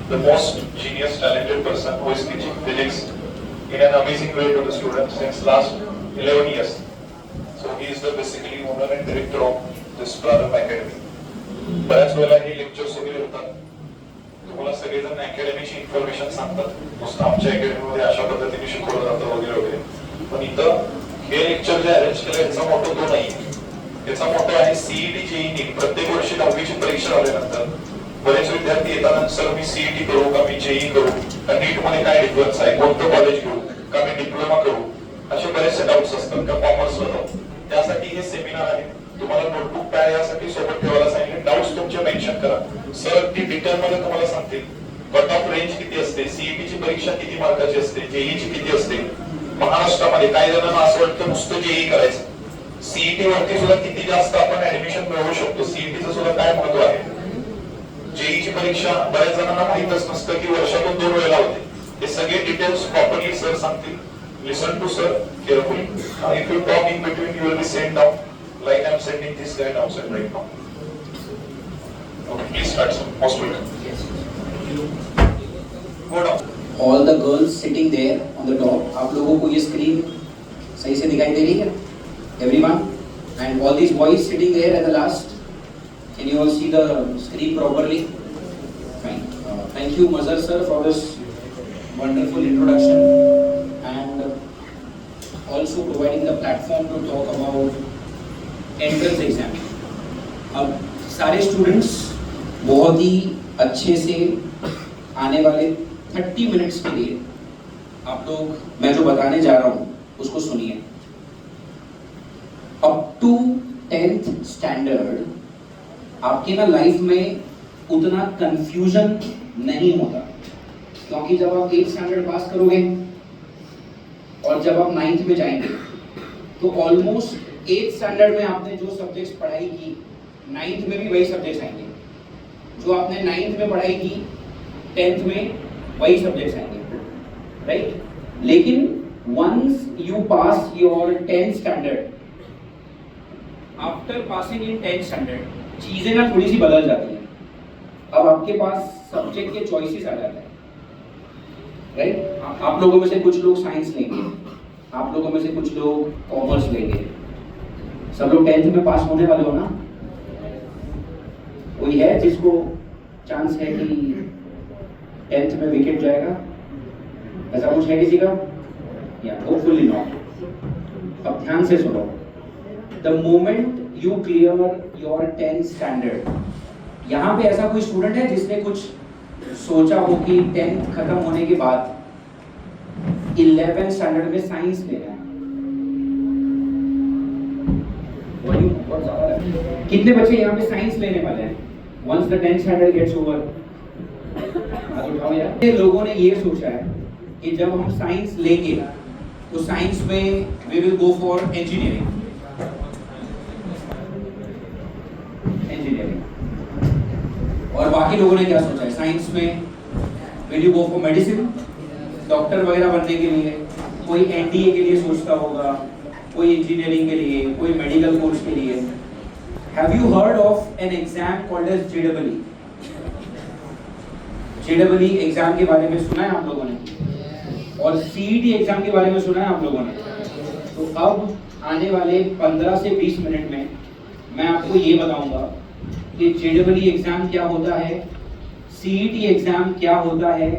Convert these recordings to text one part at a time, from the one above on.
the most genius, talented person who is teaching physics in an amazing way to the students since last 11 years. So he is the basically owner and director of this Prarambh Academy. बऱ्याच वेळेला हे lectures वगैरे होतात, तुम्हाला सगळेजण अकॅडमीची information सांगतात, नुसतं आमच्या अकॅडमीमध्ये अशा पद्धतीने शिकवलं जातं वगैरे वगैरे. पण इथं हे लेक्चर जे अरेंज केलं याचा मोठा तो नाही, याचा मोठा आहे सीईटी जेईई नीट. प्रत्येक वर्षी 10वीची परीक्षा झाल्यानंतर बरेच विद्यार्थी येतात, सर मी सीईटी करू का मी जेईई करू, नीट मध्ये काय डिफरन्स आहे, कोणतं कॉलेज घेऊ का मी डिप्लोमा करू, असे बरेचसे डाऊट्स असतात का कॉमर्सला जाऊ. त्यासाठी हे सेमिनार आहे. तुम्हाला नोटबुक पॅड यासाठी सोबत ठेवायला सांगितले. डाऊट्स तुमचे मेन्शन करा, सर ती डिटेल मध्ये तुम्हाला सांगतील. कट ऑफ रेंज किती असते, सीईटी ची परीक्षा किती मार्काची असते, जेईई ची किती असते. महाराष्ट्रामध्ये काही जणांना असं वाटतं नुसतं जेईई करायचं, सीईटी वरती सुद्धा किती जास्त आपण ऍडमिशन मिळवू शकतो, सीईटीचं सुद्धा काय महत्व आहे. जेईची परीक्षा बऱ्याच जणांना माहितच नसतं की वर्षातून 2 वेळेला होते. हे सगळे डिटेल्स प्रॉपरली सर सांगतील. Listen to sir carefully. If you talk in between you will be send down like I'm sending this guy outside right now. Okay, please start sir. Most welcome. Yes. Go down. All the girls sitting there on the top. आप लोगों को ये screen सही से दिखाई दे रही है? Everyone? And all these boys sitting there at the last. Can you all see the screen properly? Fine. Thank you, Mazhar sir, for this wonderful introduction and also providing the platform to talk about entrance exam. अब सारे students बहुत ही अच्छे से आने वाले 30 minutes के लिए आप लोग मैं जो बताने जा रहा हूँ उसको सुनिए. अप टू 10th स्टैंडर्ड आपके ना लाइफ में उतना कंफ्यूजन नहीं होता, क्योंकि जब आप 8th स्टैंडर्ड पास करोगे और जब आप 9th में जाएंगे तो ऑलमोस्ट 8th स्टैंडर्ड में आपने जो सब्जेक्ट्स पढ़ाई की 9th में भी वही सब्जेक्ट्स आएंगे. जो आपने 9th में पढ़ाई की 10th में वही सब्जेक्ट्स आएंगे, राइट. लेकिन once you pass your 10th standard, after passing in 10th standard चीजें ना थोड़ी सी बदल जाती हैं. अब आपके पास सब्जेक्ट के चॉइसेस आ जाते हैं, राइट. आप लोगों में से कुछ लोग साइंस लेंगे, आप लोगों में से कुछ लोग कॉमर्स लेंगे. सब लोग 10th में पास होने वाले हो ना? कोई है जिसको चांस है कि 10th में विकेट जाएगा? ऐसा कुछ है किसी का? या होपफुली नॉट. अब ध्यान से सुनो. The moment you clear your 10th standard, यहाँ पे ऐसा कोई स्टूडेंट है जिसने कुछ सोचा हो कि 10th खत्म होने के बाद 11th स्टैंडर्ड में साइंस लेना है? कितने बच्चे यहाँ पे साइंस लेने वाले हैं? Once the 10th standard gets over, हाथ उठाओ यार. लोगों ने ये सोचा है कि जब हम साइंस लेंगे तो साइंस में we will go for engineering. और बाकी लोगों ने क्या सोचा है? साइंस में will you go for medicine, doctor वगैरह बनने के लिए. कोई एनडीए के लिए सोचता होगा, कोई इंजीनियरिंग के लिए, कोई मेडिकल कोर्स के लिए. Have you heard of an exam called as JEE? JEE exam के बारे में सुना है आप लोगों ने? और CET एग्जाम के बारे में सुना है आप लोगों ने? तो अब आने वाले 15 से 20 मिनट में मैं आपको ये बताऊंगा कि JEE एग्जाम क्या होता है, CET एग्जाम क्या होता है,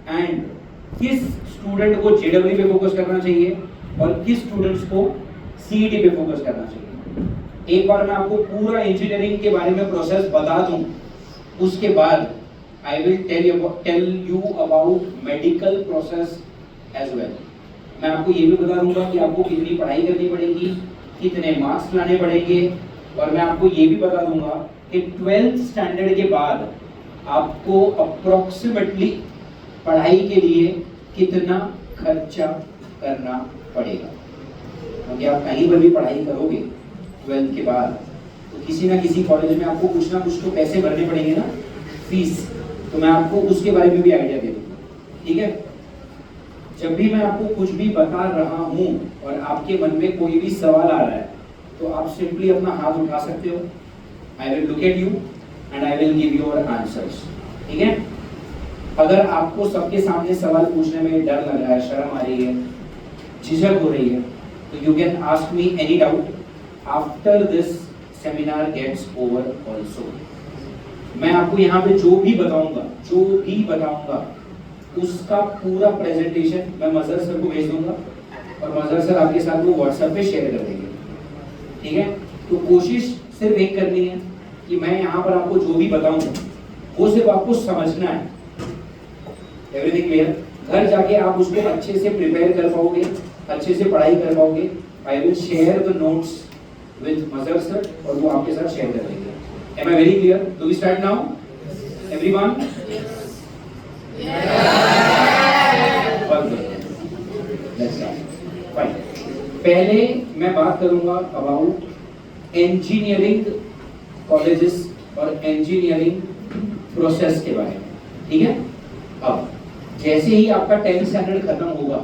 एंड किस स्टूडेंट को JEE पे फोकस करना चाहिए और किस स्टूडेंट्स को CET पे फोकस करना चाहिए. एक बार मैं आपको पूरा इंजीनियरिंग के बारे में प्रोसेस बता दूं, उसके बाद I will tell you about medical process as well. मैं आपको ये भी बता दूंगा कि आपको कितनी पढ़ाई करनी पड़ेगी, कितने मार्क्स लाने पड़ेंगे, और मैं आपको ये भी बता दूंगा कि 12th स्टैंडर्ड के बाद आपको अप्रोक्सीमेटली पढ़ाई के लिए कितना खर्चा करना पड़ेगा. क्योंकि आप कहीं पर भी पढ़ाई करोगे 12th के बाद तो किसी ना किसी कॉलेज में आपको कुछ ना कुछ तो पैसे भरने पड़ेंगे ना, फीस. तो मैं आपको उसके बारे में भी आइडिया दे दूंगा, ठीक है. जब भी मैं आपको कुछ भी बता रहा हूँ और आपके मन में कोई भी सवाल आ रहा है तो आप सिंपली अपना हाथ उठा सकते हो. I will look at you and I will give your answers, ठीक है. अगर आपको सबके सामने सवाल पूछने में डर लग रहा है, शर्म आ रही है, झिझक हो रही है, तो you can ask me any doubt after this seminar gets over also. मैं आपको यहाँ पे जो भी बताऊंगा उसका पूरा प्रेजेंटेशन मैं मजहर सर को भेज दूंगा और मजहर सर आपके साथ वो व्हाट्सएप पे शेयर कर देंगे, ठीक है। तो कोशिश सिर्फ एक करनी है कि मैं यहाँ पर आपको जो भी बताऊंगा वो सिर्फ आपको समझना है। Everything clear? घर जाके आप उसको अच्छे से प्रिपेयर कर पाओगे, अच्छे से पढ़ाई कर पाओगे। I will share the notes with Mazhar sir और वो आपके साथ शेयर कर देंगे। Am I very clear? Do we start now? Everyone? Let's start. Fine. पहले मैं बात करूंगा अबाउट इंजीनियरिंग कॉलेजेस और इंजीनियरिंग प्रोसेस के बारे में, ठीक है। अब जैसे ही आपका 10th स्टैंडर्ड खत्म होगा,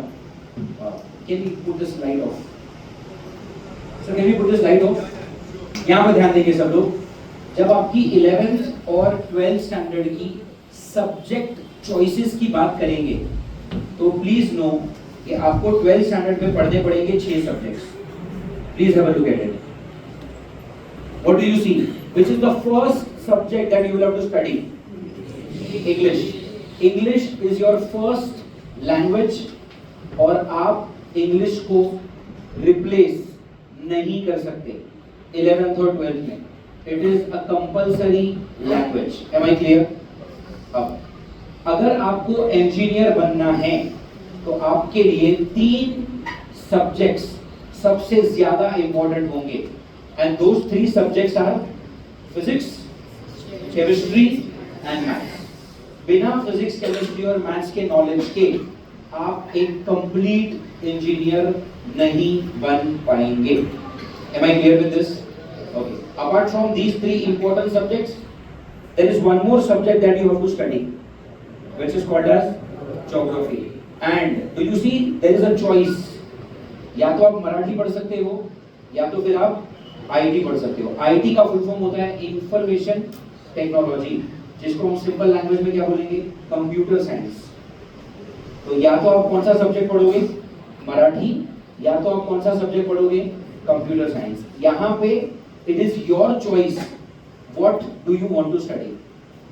can we put the slide off? Sir can we put the slide off? यहाँ पर ध्यान देंगे सब लोग। जब आपकी 11th और 12th स्टैंडर्ड की सब्जेक्ट चॉइसेस की बात करेंगे तो प्लीज नो कि आपको 12th स्टैंडर्ड में पढ़ने पड़ेंगे 6 subjects. Please have a look at it. What do you see? Which is the first subject that you will have to study? English. English is your first language और आप English को replace नहीं कर सकते 11th और 12th में। It is a compulsory language. Am I clear? अब अगर आपको इंजीनियर बनना है तो आपके लिए 3 सब्जेक्ट्स सबसे ज्यादा इंपॉर्टेंट होंगे and those 3 subjects are physics, chemistry and maths. बिना फिजिक्स, केमिस्ट्री और मैथ्स के नॉलेज के आप एक कंप्लीट इंजीनियर नहीं बन पाएंगे। Am I clear with this? Okay. Apart from these 3 important subjects, there is one more subject that you have to study, which is called as geography. And do you see there is a choice? या तो आप मराठी पढ़ सकते हो या तो फिर आप आईटी पढ़ सकते हो। आईटी का फुल फॉर्म होता है इंफॉर्मेशन टेक्नोलॉजी, जिसको हम सिंपल लैंग्वेज में क्या बोलेंगे? Computer science. तो या तो आप कौन सा सब्जेक्ट पढ़ोगे? मराठी, या तो आप कौन सा सब्जेक्ट पढ़ोगे? Computer science. यहाँ पे it is your choice, what do you want to study.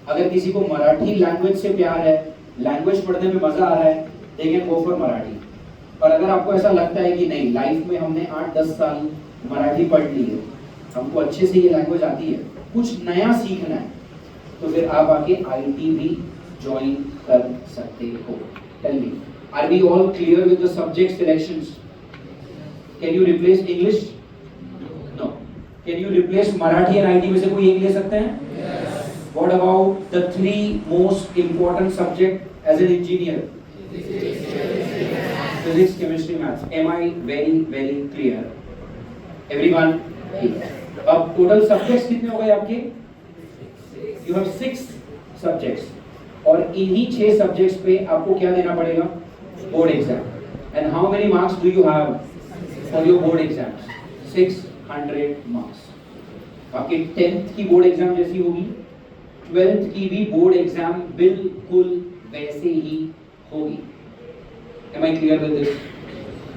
अगर किसी को मराठी लैंग्वेज से प्यार है, लैंग्वेज पढ़ने में मजा आ रहा है, they can go for Marathi. और अगर आपको ऐसा लगता है कि नहीं, लाइफ में हमने 8-10 साल मराठी पढ़ ली है, हमको अच्छे से ये लैंग्वेज आती है, कुछ नया सीखना है, तो फिर आप आके आईटी भी ज्वाइन कर सकते हो। Tell me, are we all clear with the subject selections? Can you replace English? No. Can you replace Marathi and IT में से कोई एक ले सकते हैं? Yes. What about the 3 most important subject as an engineer? Physics, chemistry, maths. Am I very clear? Everyone? अब total subjects कितने हो गए आपके? You have 6 subjects. और इन्हीं 6 subjects पे आपको क्या देना पड़ेगा? Board exam. And how many marks do you have for your board exams? 600 marks. आपके 10th की board exam जैसी होगी, 12th की भी board exam बिल्कुल वैसे ही होगी। Am I clear with this?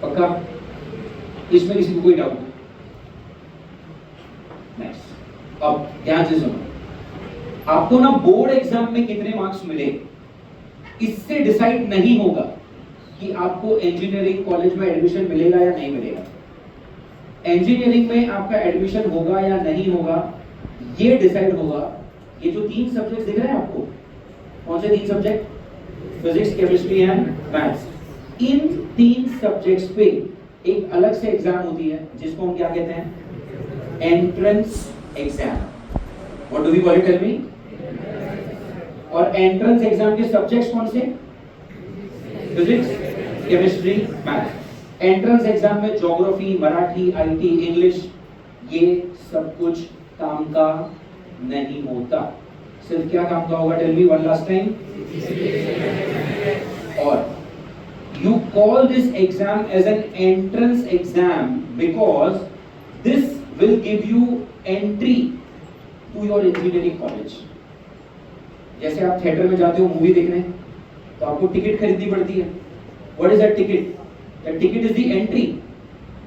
पक्का? इसमें किसी को कोई डाउट? Next. अब ध्यान से सुनो। आपको ना बोर्ड एग्जाम में कितने मार्क्स मिले, इससे डिसाइड नहीं होगा कि आपको इंजीनियरिंग कॉलेज में एडमिशन मिलेगा या नहीं मिलेगा। इंजीनियरिंग में आपका एडमिशन होगा या नहीं होगा, ये डिसाइड होगा। ये जो 3 सब्जेक्ट दिख रहे हैं आपको, कौन से 3 subject? Physics, chemistry and maths. In 3 subjects पे एक अलग से एग्जाम होती है जिसको हम क्या कहते हैं? Entrance exam. What do we call it? Tell me. और एंट्रेंस एग्जाम के सब्जेक्ट्स कौन से? Physics, chemistry, maths. Entrance exam में ज्योग्राफी, मराठी, आईटी, इंग्लिश, ये सब कुछ काम का नहीं होता। सिर्फ क्या काम का होगा? Tell me one last time. और you call this exam as an entrance exam because this will give you entry to your engineering college. जैसे आप थिएटर में जाते हो मूवी देखने, तो आपको टिकट खरीदनी पड़ती है। What is that ticket? That ticket is the entry.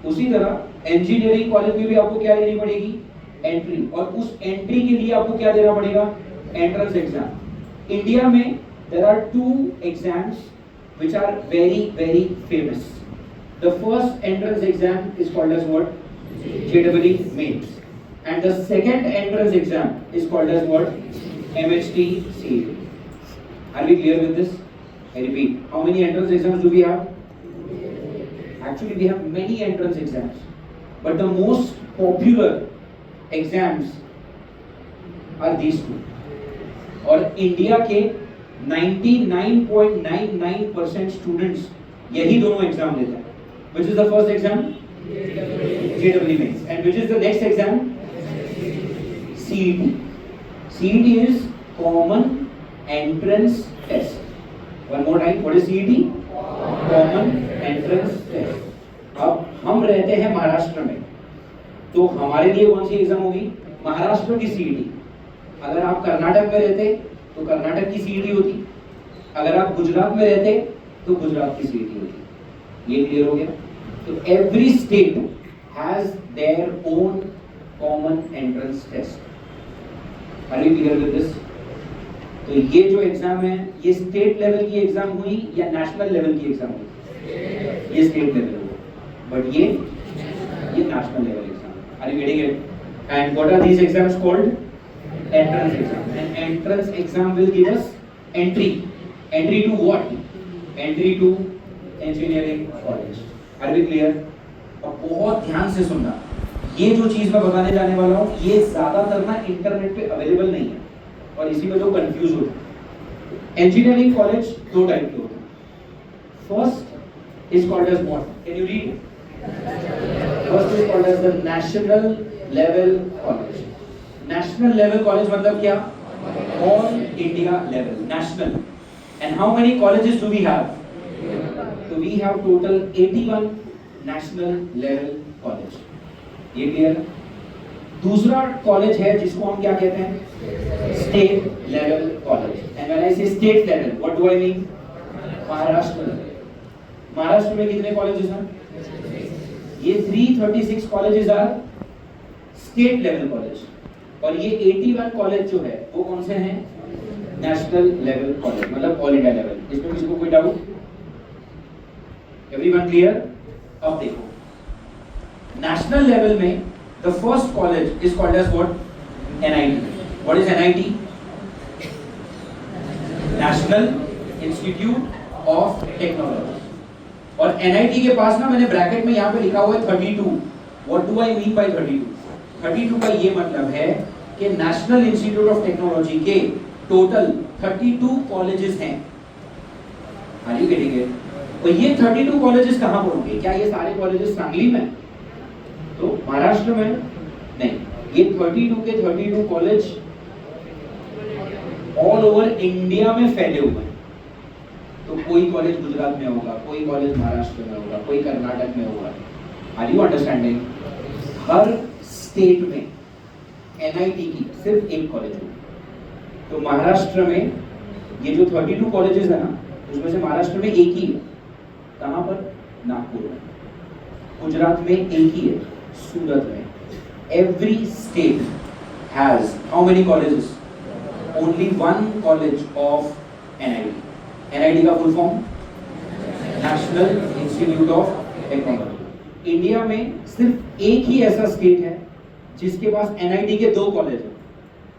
उसी तरह इंजीनियरिंग कॉलेज में भी आपको क्या देनी पड़ेगी? एंट्री। और उस एंट्री के लिए आपको क्या देना पड़ेगा? Entrance exam. इंडिया में there are two exams which are very very famous. The first entrance exam is called as what? JEE mains. And the second entrance exam is called as what? MHT CET. Are we clear with this? I repeat, how many entrance exams do we have? Actually, we have many entrance exams, but the most popular exams are these two. और India के 99.99% students यही दोनों exam देते हैं. Which is the first exam? JEE mains. And which is the next exam? CET. CET is Common Entrance Test. One more time, what is CET? Common Entrance Test. अब हम रहते हैं महाराष्ट्र में, तो हमारे लिए कौन सी एग्जाम होगी? महाराष्ट्र की CET. अगर आप कर्नाटक में रहते तो कर्नाटक की CET होती, अगर आप गुजरात में रहते तो गुजरात की CET होती. ये क्लियर हो गया? तो every state has their own common entrance test. Are you clear with this? तो ये जो एग्जाम है, ये स्टेट लेवल की एग्जाम हुई या नेशनल लेवल की एग्जाम हुई? ये स्टेट लेवल हुई, बट ये national level exam. Are you getting it? And what are these exams called? Entrance exam. And entrance exam will give us entry. Entry to what? Entry to engineering college. Are we clear? अब बहुत ध्यान से सुनना. ये जो चीज मैं बताने जाने वाला हूँ, ये ज्यादातर ना इंटरनेट पे अवेलेबल नहीं है और इसी में लोग कंफ्यूज होते हैं. इंजीनियरिंग कॉलेज दो टाइप के होते हैं. First is called as what? Can you read? First is called as the national level college. National level college मतलब क्या? All India level, national. And how many colleges do we have? So we have total 81 national level college. ये clear? दूसरा college है जिसको हम क्या कहते हैं? State level college. And when I say state level, what do I mean? Maharashtra. Maharashtra में कितने कॉलेजेस हैं? ये 336 colleges are state level college. और ये 81 कॉलेज जो है वो कौन से हैं? नेशनल लेवल कॉलेज, मतलब ऑल इंडिया लेवल. इसमें किसी को कोई डाउट? Everyone clear? अब देखो, नेशनल लेवल में the first college is called as what? NIT. What is NIT? National institute of technology. और NIT के पास ना, मैंने ब्रैकेट में यहाँ पे लिखा हुआ है 32. What do I mean by 32? 32 का ये मतलब है कि नेशनल इंस्टीट्यूट ऑफ टेक्नोलॉजी के टोटल 32 कॉलेजेस हैं. Are you getting it? तो ये 32 कॉलेजेस कहाँ पर होंगे? क्या ये सारे कॉलेजेस सांगली में? तो महाराष्ट्र में नहीं. ये 32 के 32 कॉलेज ऑल ओवर इंडिया में फैले हुए हैं. तो कोई कॉलेज गुजरात में होगा, कोई कॉलेज महाराष्ट्र में होगा, कोई कर्नाटक में होगा. Are you understanding? हर स्टेट में NIT की सिर्फ एक कॉलेज होगी. तो महाराष्ट्र में ये जो 32 कॉलेजेस है ना, उसमें से महाराष्ट्र में एक ही है. कहाँ पर? नागपुर में. गुजरात में एक ही है, सूरत में. Every state has how many colleges? Only one college of NIT. NIT का full form? National institute of technology. India में सिर्फ एक ही ऐसा स्टेट है जिसके पास NIT के 2 कॉलेज हैं,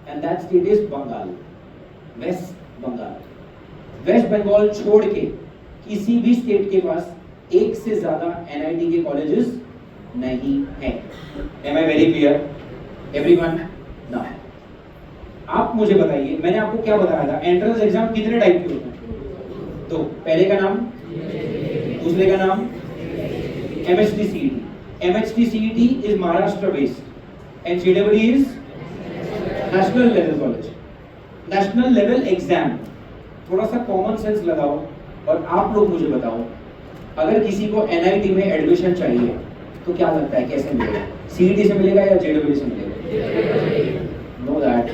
and that state is Bengal, West Bengal. West Bengal छोड़ के किसी भी स्टेट के पास एक से ज्यादा NIT के कॉलेजेस नहीं हैं. Am I very clear? Everyone? Now, आप मुझे बताइए, मैंने आपको क्या बताया था? एंट्रेंस एग्जाम कितने टाइप के होते हैं? तो पहले का नाम, दूसरे का नाम MHT CET. MHT CET is Maharashtra based and JEE is national level college. National level exam. थोड़ा सा कॉमन सेंस लगाओ और आप लोग मुझे बताओ, अगर किसी को NIT में एडमिशन चाहिए तो क्या लगता है कैसे मिलेगा? CET से मिलेगा या JEE से मिलेगा? Know that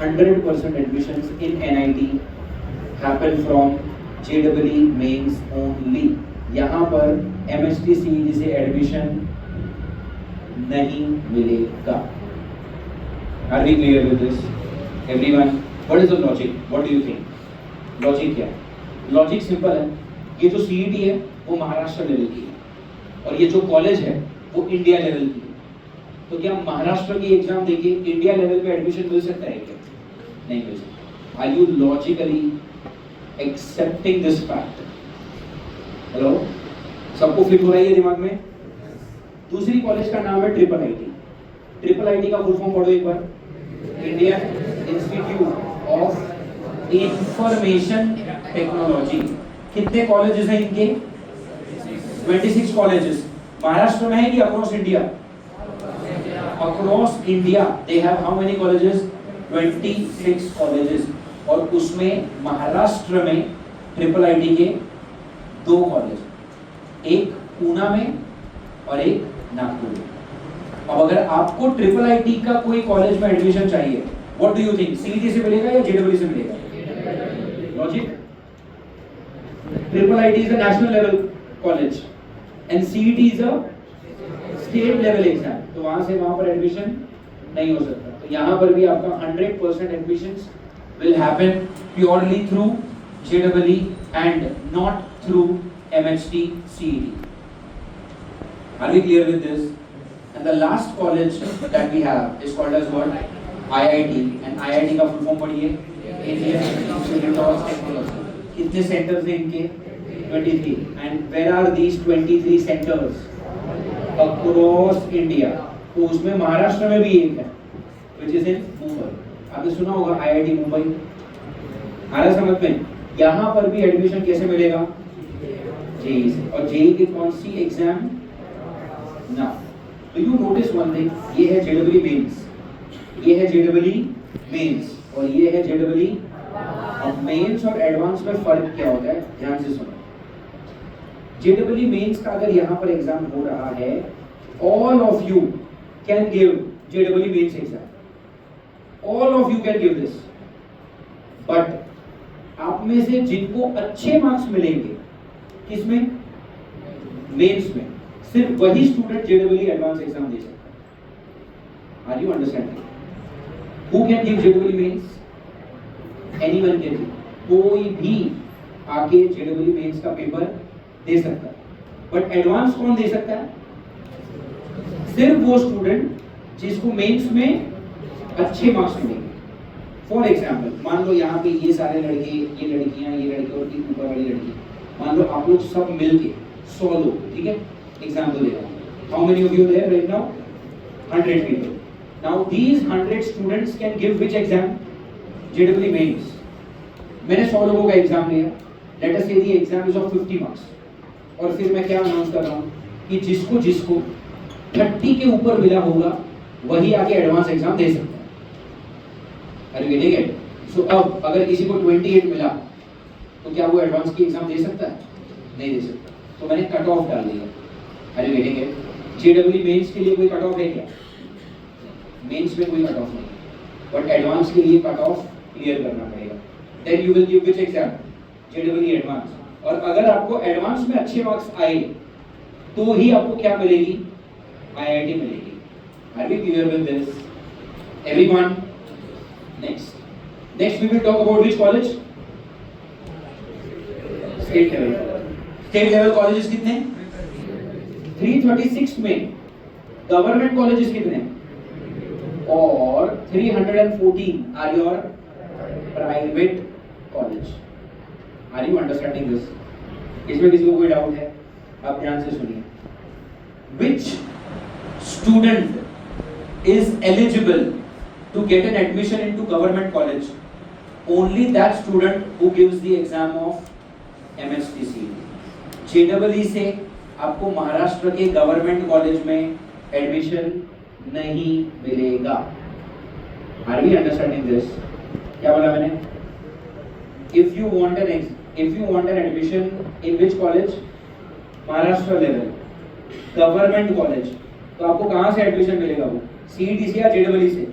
100% admissions in NIT happen from JEE mains only. यहाँ पर MHT CET से एडमिशन नहीं मिलेगा। Are we clear with this? Everyone, what is the logic? What do you think? Logic क्या है? Logic simple है। ये जो CET है वो महाराष्ट्र लेवल की है और ये जो कॉलेज है वो इंडिया लेवल की है। तो क्या महाराष्ट्र की एग्जाम देके इंडिया लेवल पे एडमिशन मिल सकता है क्या? नहीं मिल सकता। Are you logically accepting this fact? Hello, सबको फिट हो रहा है ये दिमाग में? दूसरी कॉलेज का नाम है IIIT। IIIT का फुल फॉर्म पढ़ो एक बार। Indian institute of information technology. कितने कॉलेजेस हैं इनके? 26 कॉलेजेस। महाराष्ट्र में है कि across India? Across India they have how many colleges? 26 colleges. और उसमें महाराष्ट्र में IIIT के 2 कॉलेज, एक पूना में और एक नागपुर में। अब अगर आपको IIIT का कोई कॉलेज में एडमिशन चाहिए, what do you think? CET से मिलेगा या JEE से मिलेगा? Logic. IIIT is a national level college and CET is a state level exam, तो वहां से वहां पर एडमिशन नहीं हो सकता। तो यहाँ पर भी आपका 100% admissions will happen purely through JEE and not through MHT CET. Are we clear with this? And the last college that we have is called as what? IIT. And IIT का full form पढ़िए, Indian Institute of Technology. कितने centers हैं इनके? 23. And where are these 23 centers? Across India. तो उसमें महाराष्ट्र में भी एक है, which is in Mumbai. आपने सुना होगा IIT मुंबई। आ रहा समझ में? यहाँ पर भी एडमिशन कैसे मिलेगा? JEE से। और JEE की कौन सी exam? Now, do you notice one thing? ये है JEE मेंस, ये है JEE मेंस और ये है JEE। अब मेंस और एडवांस में फर्क क्या होता है? ध्यान से सुनो। JEE मेंस का अगर यहाँ पर एग्जाम हो रहा है, all of you can give JEE mains exam, all of you can give this, but आप में से जिनको अच्छे मार्क्स मिलेंगे किसमें? मेंस में, सिर्फ वही स्टूडेंट JEE एडवांस एग्जाम दे सकता है। Are you understanding? Who can give JEE mains? Anyone can give. कोई भी आके JEE मेंस का पेपर दे सकता है, बट एडवांस कौन दे सकता है? सिर्फ वो स्टूडेंट जिसको मेंस में अच्छे मार्क्स मिलेंगे। फॉर एग्जाम्पल, मान लो यहाँ पे ये सारे लड़के, ये लड़कियां, ये लड़के और ऊपर वाली लड़की, मान लो आप लोग सब मिलके 100 लोग, ठीक है, एग्जाम्पल दे रहा हूँ। How many of you there right now? 100 people. Now these 100 students can give which exam? JEE mains. मैंने 100 लोगों का एग्जाम लिया, let us say the exam is of 50 marks, और फिर मैं क्या अनाउंस कर रहा हूँ कि जिसको 30 के ऊपर मिला होगा वही आके एडवांस एग्जाम दे सकता है। Are you getting it? So अब अगर किसी को 28 मिला तो क्या वो एडवांस की एग्जाम दे सकता है? नहीं दे सकता। तो मैंने कट ऑफ डाल दिया। Are you getting it? JEE mains के लिए कोई कट ऑफ है क्या? मेंस में कोई कट ऑफ नहीं, बट एडवांस के लिए कट ऑफ क्लियर करना पड़ेगा। Then you will give which exam? JEE advance. और अगर आपको एडवांस में अच्छे मार्क्स आए तो ही आपको क्या मिलेगी? IIT मिलेगी। Are we clear with this? Everyone? Next we will talk about which college? State level. State level colleges कितने? 336 में। गवर्नमेंट कॉलेजेस कितने? और 314 are your private college. Are you understanding this? इसमें किसी को कोई डाउट है? आप ध्यान से सुनिए। Which student is eligible to get an admission into government college? Only that student who gives the exam of MHT CET. JEE से आपको महाराष्ट्र के गवर्नमेंट कॉलेज में एडमिशन नहीं मिलेगा। Are we understanding this? क्या बोला मैंने? If you want an admission in which college? Maharashtra level government college, तो आपको कहाँ से एडमिशन मिलेगा? वो CET से या JEE से?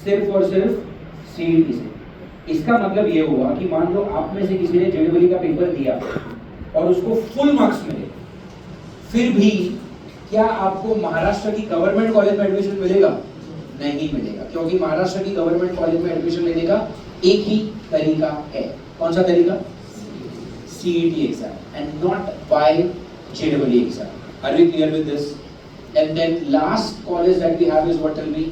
सिर्फ और सिर्फ CET से। इसका मतलब ये हुआ कि मान लो आप में से किसी ने जेईई का पेपर दिया और उसको फुल मार्क्स मिले, फिर भी क्या आपको महाराष्ट्र की गवर्नमेंट कॉलेज में एडमिशन मिलेगा? नहीं मिलेगा, क्योंकि महाराष्ट्र की गवर्नमेंट कॉलेज में एडमिशन लेने का एक ही तरीका है। कौन सा तरीका? CET exam and not by JEE exam. Are we clear with this? And then last college that we have is what, tell me?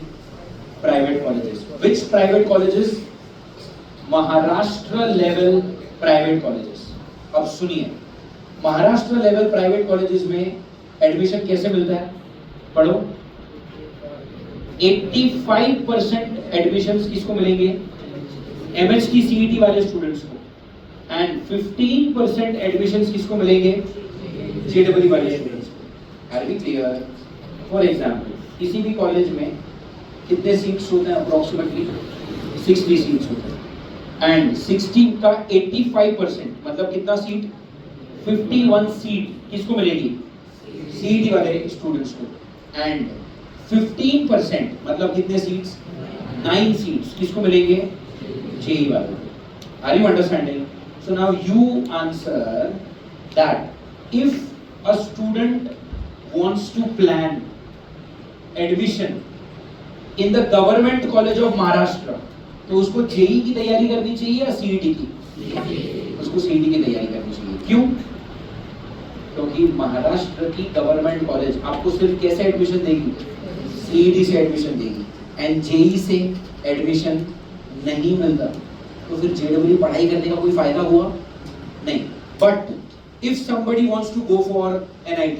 Private colleges. Which private colleges? Maharashtra level private colleges. अब सुनिए, Maharashtra level private colleges में admission कैसे मिलता है? पढ़ो। 85% admissions किसको मिलेंगे? MH की CET वाले स्टूडेंट्स को, एंड 15% एडमिशंस किसको मिलेंगे? JEE वाले स्टूडेंट्स को। Are we clear? For example, किसी भी कॉलेज में कितने सीट्स होते हैं? अप्रोक्सीमेटली 60 सीट्स होते हैं, एंड 60 का 85% मतलब कितना सीट? 51 सीट किसको मिलेगी? CET वाले स्टूडेंट्स को, एंड 15% मतलब कितने सीट्स? 9 सीट्स किसको मिलेंगे? JEE वाले। Are you understanding? So now you answer that if a student wants to plan admission in the government college of Maharashtra, तो उसको JEE की तैयारी करनी चाहिए या CET की? उसको CET की तैयारी करनी चाहिए। क्यों? क्योंकि महाराष्ट्र की गवर्नमेंट कॉलेज आपको सिर्फ कैसे एडमिशन देगी? CET से एडमिशन देगी, एंड JEE से एडमिशन नहीं मिलता, तो फिर JEE पढ़ाई करने का कोई फायदा हुआ नहीं। But if somebody wants to go for NIT,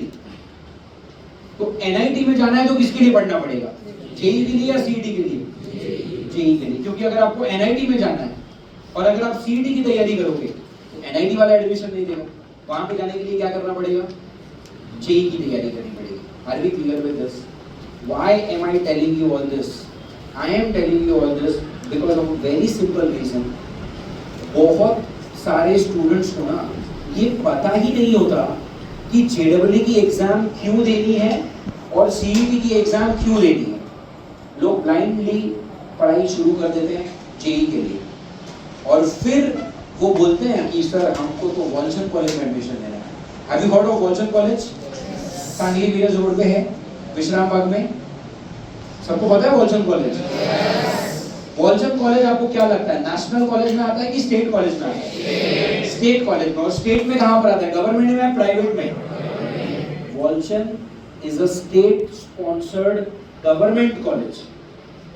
तो NIT में जाना है तो किसके लिए पढ़ना पड़ेगा? JEE के लिए या CET के लिए? JEE के लिए, क्योंकि अगर आपको NIT में जाना है और अगर आप CET की तैयारी करोगे तो NIT वाला एडमिशन नहीं देगा, वहां पे जाने के लिए क्या करना पड़ेगा? JEE की तैयारी करनी पड़ेगी। Are we clear with this? Why am I telling you all this? I am telling you all this because of a very simple reason. बहुत सारे स्टूडेंट्स को ना ये पता ही नहीं होता कि JEE की एग्जाम क्यों देनी है और CET की एग्जाम क्यों देनी है। लोग ब्लाइंडली पढ़ाई शुरू कर देते हैं JEE के लिए, और फिर वो बोलते हैं कि सर हमको तो वॉल्चन कॉलेज में एडमिशन लेना है। Have you heard of Walchand college? Sangli Miraj road पे है, विश्राम बाग में। सबको पता है वॉल्चन कॉलेज? वॉल्चन कॉलेज आपको क्या लगता है, नेशनल कॉलेज में आता है कि स्टेट कॉलेज में आता है? स्टेट कॉलेज में। और स्टेट में कहां पर आता है? गवर्नमेंट में या प्राइवेट में? Walchand is a state sponsored government college.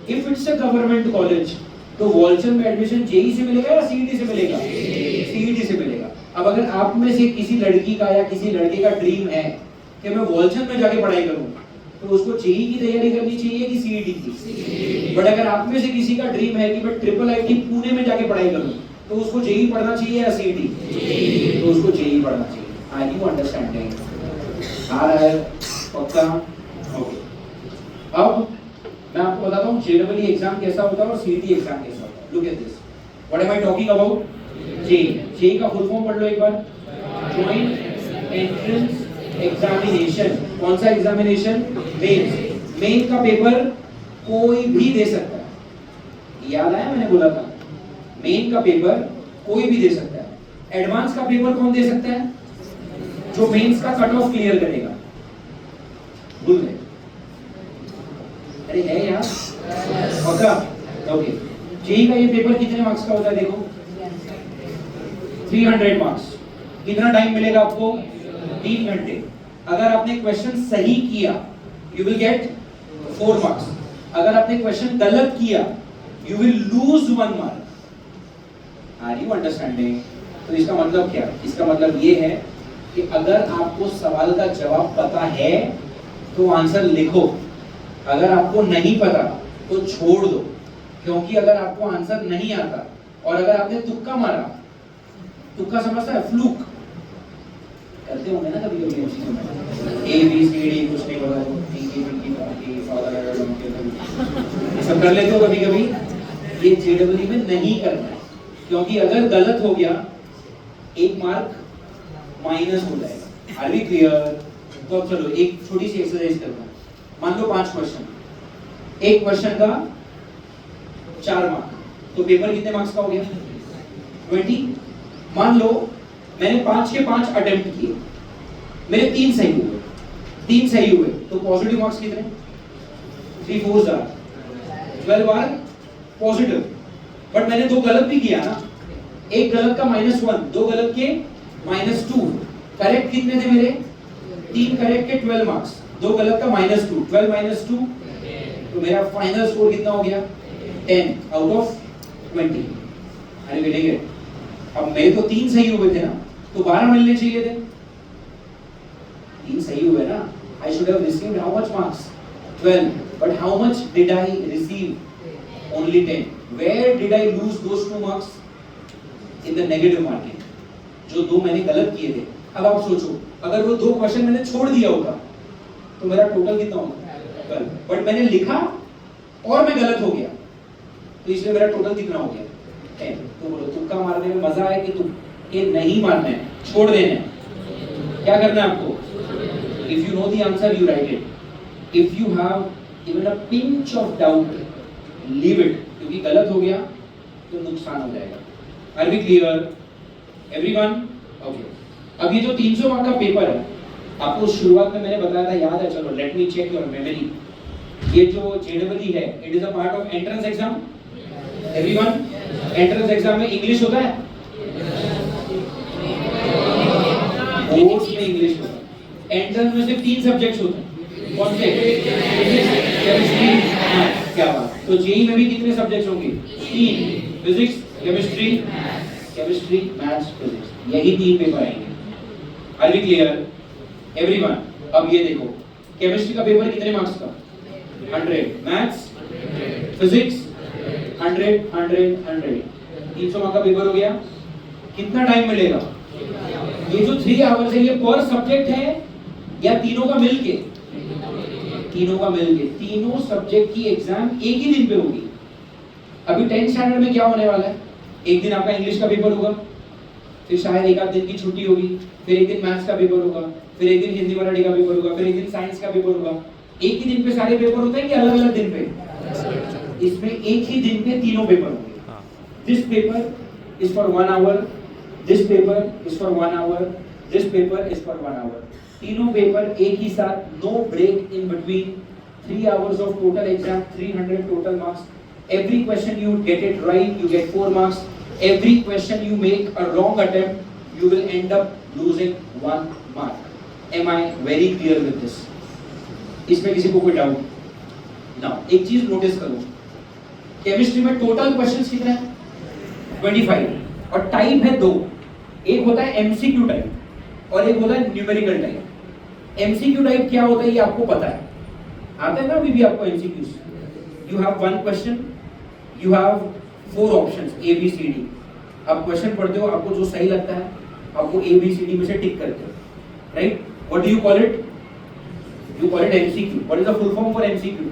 If it's a government college तो वॉल्चन में एडमिशन JEE से मिलेगा या CET से मिलेगा? CET से मिलेगा। अब अगर आप में से किसी लड़की का या किसी लड़के का ड्रीम है कि मैं वॉल्चन में जाके पढ़ाई करूं, तो उसको JEE की तैयारी करनी चाहिए कि CET की? बट अगर आप में से किसी का ड्रीम है कि मैं IIIT पुणे में जाके पढ़ाई करूं, तो उसको JEE पढ़ना चाहिए या CET? तो उसको JEE पढ़ना चाहिए। Are you understanding? आ रहा है पक्का? ओके। अब मैं आपको बताता हूँ JEE एग्जाम कैसा होता है और CET एग्जाम कैसा होता है। Look at this, what am I talking about? JEE का फुल फॉर्म पढ़ लो एक बार। Joint entrance examination. कौन सा एग्जामिनेशन? मेंस। मेंस का पेपर कोई भी दे सकता है, याद आया मैंने बोला था? मेन का पेपर कोई भी दे सकता है। एडवांस का पेपर कौन दे सकता है? जो मेंस का कट ऑफ क्लियर करेगा। भूल गए? अरे है यार, पक्का? ओके। JEE का ये पेपर कितने मार्क्स का होता है? देखो 300 मार्क्स। कितना टाइम मिलेगा आपको? 3 घंटे। अगर आपने क्वेश्चन सही किया यू विल गेट 4 मार्क्स। अगर आपने क्वेश्चन गलत किया you will lose 1 mark. Are you understanding? तो इसका मतलब क्या? इसका मतलब ये है कि अगर आपको सवाल का जवाब पता है तो आंसर लिखो, अगर आपको नहीं पता तो छोड़ दो। क्योंकि अगर आपको आंसर नहीं आता और अगर आपने तुक्का मारा, तुक्का समझता है? फ्लूक करते होंगे ना कभी कभी चीजों में, ABCD कुछ नहीं पता, सब कर लेते हो कभी कभी। ये JEE में नहीं करना है, क्योंकि अगर गलत हो गया 1 मार्क माइनस हो जाएगा। Are we clear? तो अब चलो एक छोटी सी एक्सरसाइज करते हैं। मान लो 5 क्वेश्चन, एक क्वेश्चन का 4 मार्क, तो पेपर कितने मार्क्स का हो गया? 20। मान लो मैंने 5 के 5 अटेम्प्ट किए, मेरे 3 सही हुए, 3 सही हुए, तो पॉजिटिव मार्क्स कितने? 3 4 12 आर पॉजिटिव। बट मैंने 2 गलत भी किया ना, एक गलत का -1, 2 गलत के -2, करेक्ट कितने थे मेरे? 3 करेक्ट के 12 मार्क्स, 2 गलत का -2, 12 -2, तो मेरा फाइनल स्कोर कितना हो गया? 10 आउट ऑफ 20। अरे बेटे, अब मेरे तो 3 सही हुए थे ना, तो 12 मिलने चाहिए थे। 3 सही हुए ना, I should have received how much marks? 12. But how much did I receive? Only 10. Where did I lose those 2 marks? In the negative marking. जो 2 मैंने गलत किए थे। अब आप सोचो, अगर वो 2 क्वेश्चन मैंने छोड़ दिया होगा, तो मेरा टोटल कितना होगा? 12. बट मैंने लिखा और मैं गलत हो गया, तो इसलिए मेरा टोटल कितना हो गया? 10. तो बोलो, तुक्का मारने में मजा है कि तुक्के नहीं मारने हैं, छोड़ देने हैं? क्या करना है आपको? If you know the answer, you write it. If you have even a pinch of doubt, leave it. क्योंकि गलत हो गया तो नुकसान हो जाएगा। Are we clear? Everyone? Okay. अब ये जो 300 मार्क का पेपर है, आपको शुरुआत में मैंने बताया था, याद है? चलो, let me check your memory. ये जो JEE है, it is a part of entrance exam. Everyone? Entrance exam में इंग्लिश होता है? बोर्ड्स में इंग्लिश होता है। एंट्रेंस में सिर्फ 3 सब्जेक्ट्स होते हैं, कौन से? Chemistry, maths. क्या बात। तो जेईई में भी कितने सब्जेक्ट्स होंगे? 3, फिजिक्स, केमिस्ट्री, मैथ्स, फिजिक्स, यही 3 पेपर आएंगे। Are we clear everyone? अब ये देखो, केमिस्ट्री का पेपर कितने मार्क्स का? 100, मैथ्स, फिजिक्स 100, 100, 100, 300 मार्क्स का पेपर हो गया। कितना टाइम मिलेगा? ये जो 3 आवर्स है, ये पर सब्जेक्ट है या तीनों का मिलके? तीनों का मिलके। तीनों सब्जेक्ट की एग्जाम एक ही दिन पे होगी। अभी 10th स्टैंडर्ड में क्या होने वाला है? एक दिन आपका इंग्लिश का पेपर होगा, फिर शायद एक आध दिन की छुट्टी होगी, फिर एक दिन मैथ्स का पेपर होगा, फिर एक दिन हिंदी मराठी का पेपर होगा, फिर एक दिन साइंस का पेपर होगा। एक ही दिन पे सारे पेपर होते हैं कि अलग अलग दिन पे? इसमें एक ही दिन पे तीनों पेपर होंगे। This paper is for 1 hour, this paper is for 1 hour, this paper is for 1 hour. तीनों पेपर एक ही साथ, no break in between. 3 hours of total exam, 300 total marks. Every question you get it right, you get 4 marks. Every question you make a wrong attempt, you will end up losing 1 mark. Am I very clear with this? इसमें किसी को कोई doubt? Now, एक चीज notice करो, chemistry में total questions कितने हैं? 25, और टाइप है 2। एक होता है एमसीक्यू टाइप और एक होता है न्यूमेरिकल टाइप। एमसीक्यू टाइप क्या होता है ये आपको पता है, आता है ना अभी भी आपको MCQs. You have 1 question, you have 4 options A B C D. आप क्वेश्चन पढ़ते हो, आपको जो सही लगता है आपको ए बी सी डी में से टिक करते हो, right? What do you call it? You call it MCQ. What is the full form for MCQ?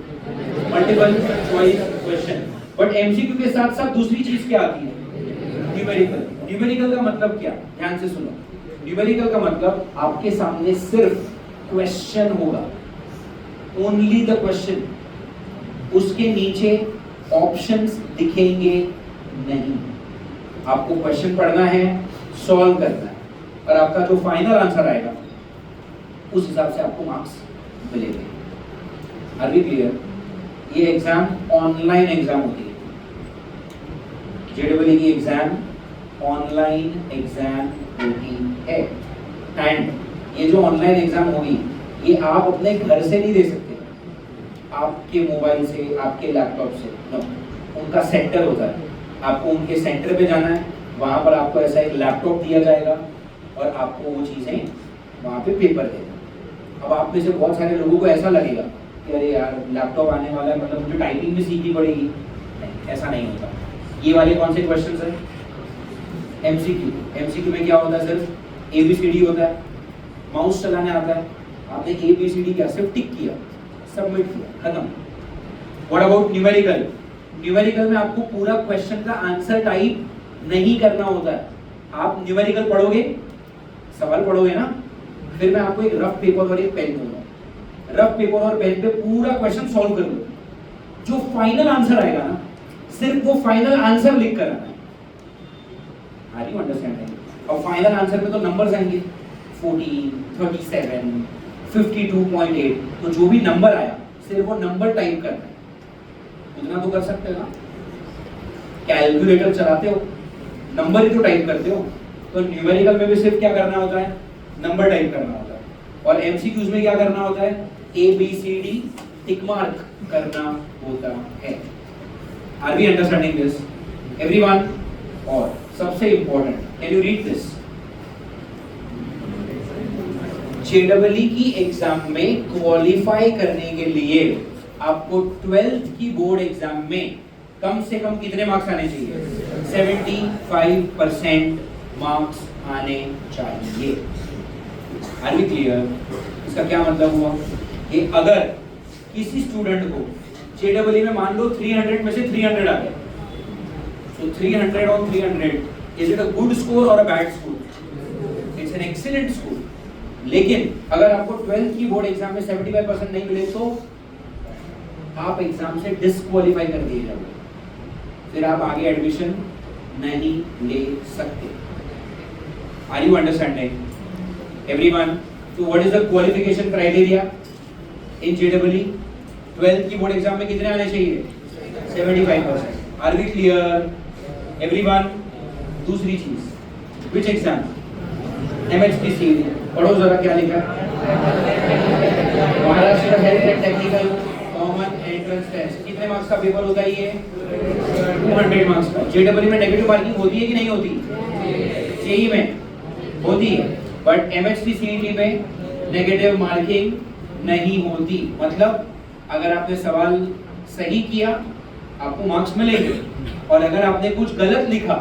Multiple choice question. But MCQ के साथ साथ दूसरी चीज क्या आती है? न्यूमेरिकल। न्यूमेरिकल का मतलब क्या? ध्यान से सुनो। न्यूमेरिकल का मतलब आपके सामने सिर्फ क्वेश्चन होगा, ओनली द क्वेश्चन, उसके नीचे ऑप्शंस दिखेंगे नहीं। आपको क्वेश्चन पढ़ना है, सॉल्व करना है, और आपका जो फाइनल आंसर आएगा उस हिसाब से आपको मार्क्स मिलेंगे। Are we clear? ये एग्जाम ऑनलाइन एग्जाम होती है, जेईई की एग्जाम ऑनलाइन एग्जाम होती है। एंड ये जो ऑनलाइन एग्जाम होगी ये आप अपने घर से नहीं दे सकते, आपके मोबाइल से, आपके लैपटॉप से। नो, उनका सेंटर होता है, आपको उनके सेंटर पे जाना है, वहाँ पर आपको ऐसा एक लैपटॉप दिया जाएगा और आपको वो चीज़ें वहाँ पे पेपर देना। अब आप में से बहुत सारे लोगों को ऐसा लगेगा कि अरे यार लैपटॉप आने वाला है, मतलब मुझे टाइपिंग भी सीखनी पड़ेगी। नहीं, ऐसा नहीं होता। ये वाले कौन से क्वेश्चन है? एमसीक्यू। एमसीक्यू में क्या होता है? सिर्फ एबीसीडी होता है, माउस चलाने आता है, आपने एबीसीडी क्या सिर्फ टिक किया, सबमिट किया, खत्म। What about numerical? न्यूमेरिकल में आपको पूरा क्वेश्चन का आंसर टाइप नहीं करना होता है। आप न्यूमेरिकल पढ़ोगे, सवाल पढ़ोगे ना, फिर मैं आपको एक रफ पेपर और एक पेन दूंगा। रफ पेपर और पेन पे पूरा क्वेश्चन सॉल्व कर लो। जो फाइनल आंसर आएगा ना, सिर्फ वो फाइनल आंसर लिख कर आना है। Are you understanding? और फाइनल आंसर में तो नंबर्स आएंगे 14, 37, 52.8, तो जो भी नंबर आया सिर्फ वो नंबर टाइप करना है। उतना तो कर सकते हो ना? कैलकुलेटर चलाते हो, नंबर ही तो टाइप करते हो। तो न्यूमेरिकल में भी सिर्फ क्या करना होता है? नंबर टाइप करना होता है। और एमसीक्यूज में क्या करना होता है? A B C D tick mark करना होता है। Are we understanding this everyone? और सबसे important, can you read this? जेडब्ल्यू की एग्जाम में क्वालिफाई करने के लिए आपको 12th की बोर्ड एग्जाम में कम से कम कितने मार्क्स आने चाहिए? 75% मार्क्स आने चाहिए। Are we clear? इसका क्या मतलब हुआ कि अगर किसी स्टूडेंट को जेडब्ल्यू में मान लो 300 में से 300 आ गया, तो 300 और 300, is it a good score और a bad score? It's an excellent score. लेकिन अगर आपको 12th की बोर्ड एग्जाम में 75% नहीं मिले तो आप एग्जाम से डिस्क्वालीफाई कर दिए जाओगे, फिर आप आगे एडमिशन नहीं ले सकते। Are you understanding everyone? तो what is the qualification criteria in JW? 12th की बोर्ड एग्जाम में कितने आने चाहिए? 75%। Are we clear everyone? दूसरी चीज, विच एग्जाम? MHTC। पढ़ो जरा क्या लिखा है। Maharashtra health and technical common entrance test. कितने मार्क्स का पेपर होता है ये? 200 मार्क्स का। जेडब्ल्यू में नेगेटिव मार्किंग होती है कि नहीं होती? जेई में होती है, बट MHTC में नेगेटिव मार्किंग नहीं होती। मतलब अगर आपने सवाल सही किया आपको मार्क्स मिलेंगे, और अगर आपने कुछ गलत लिखा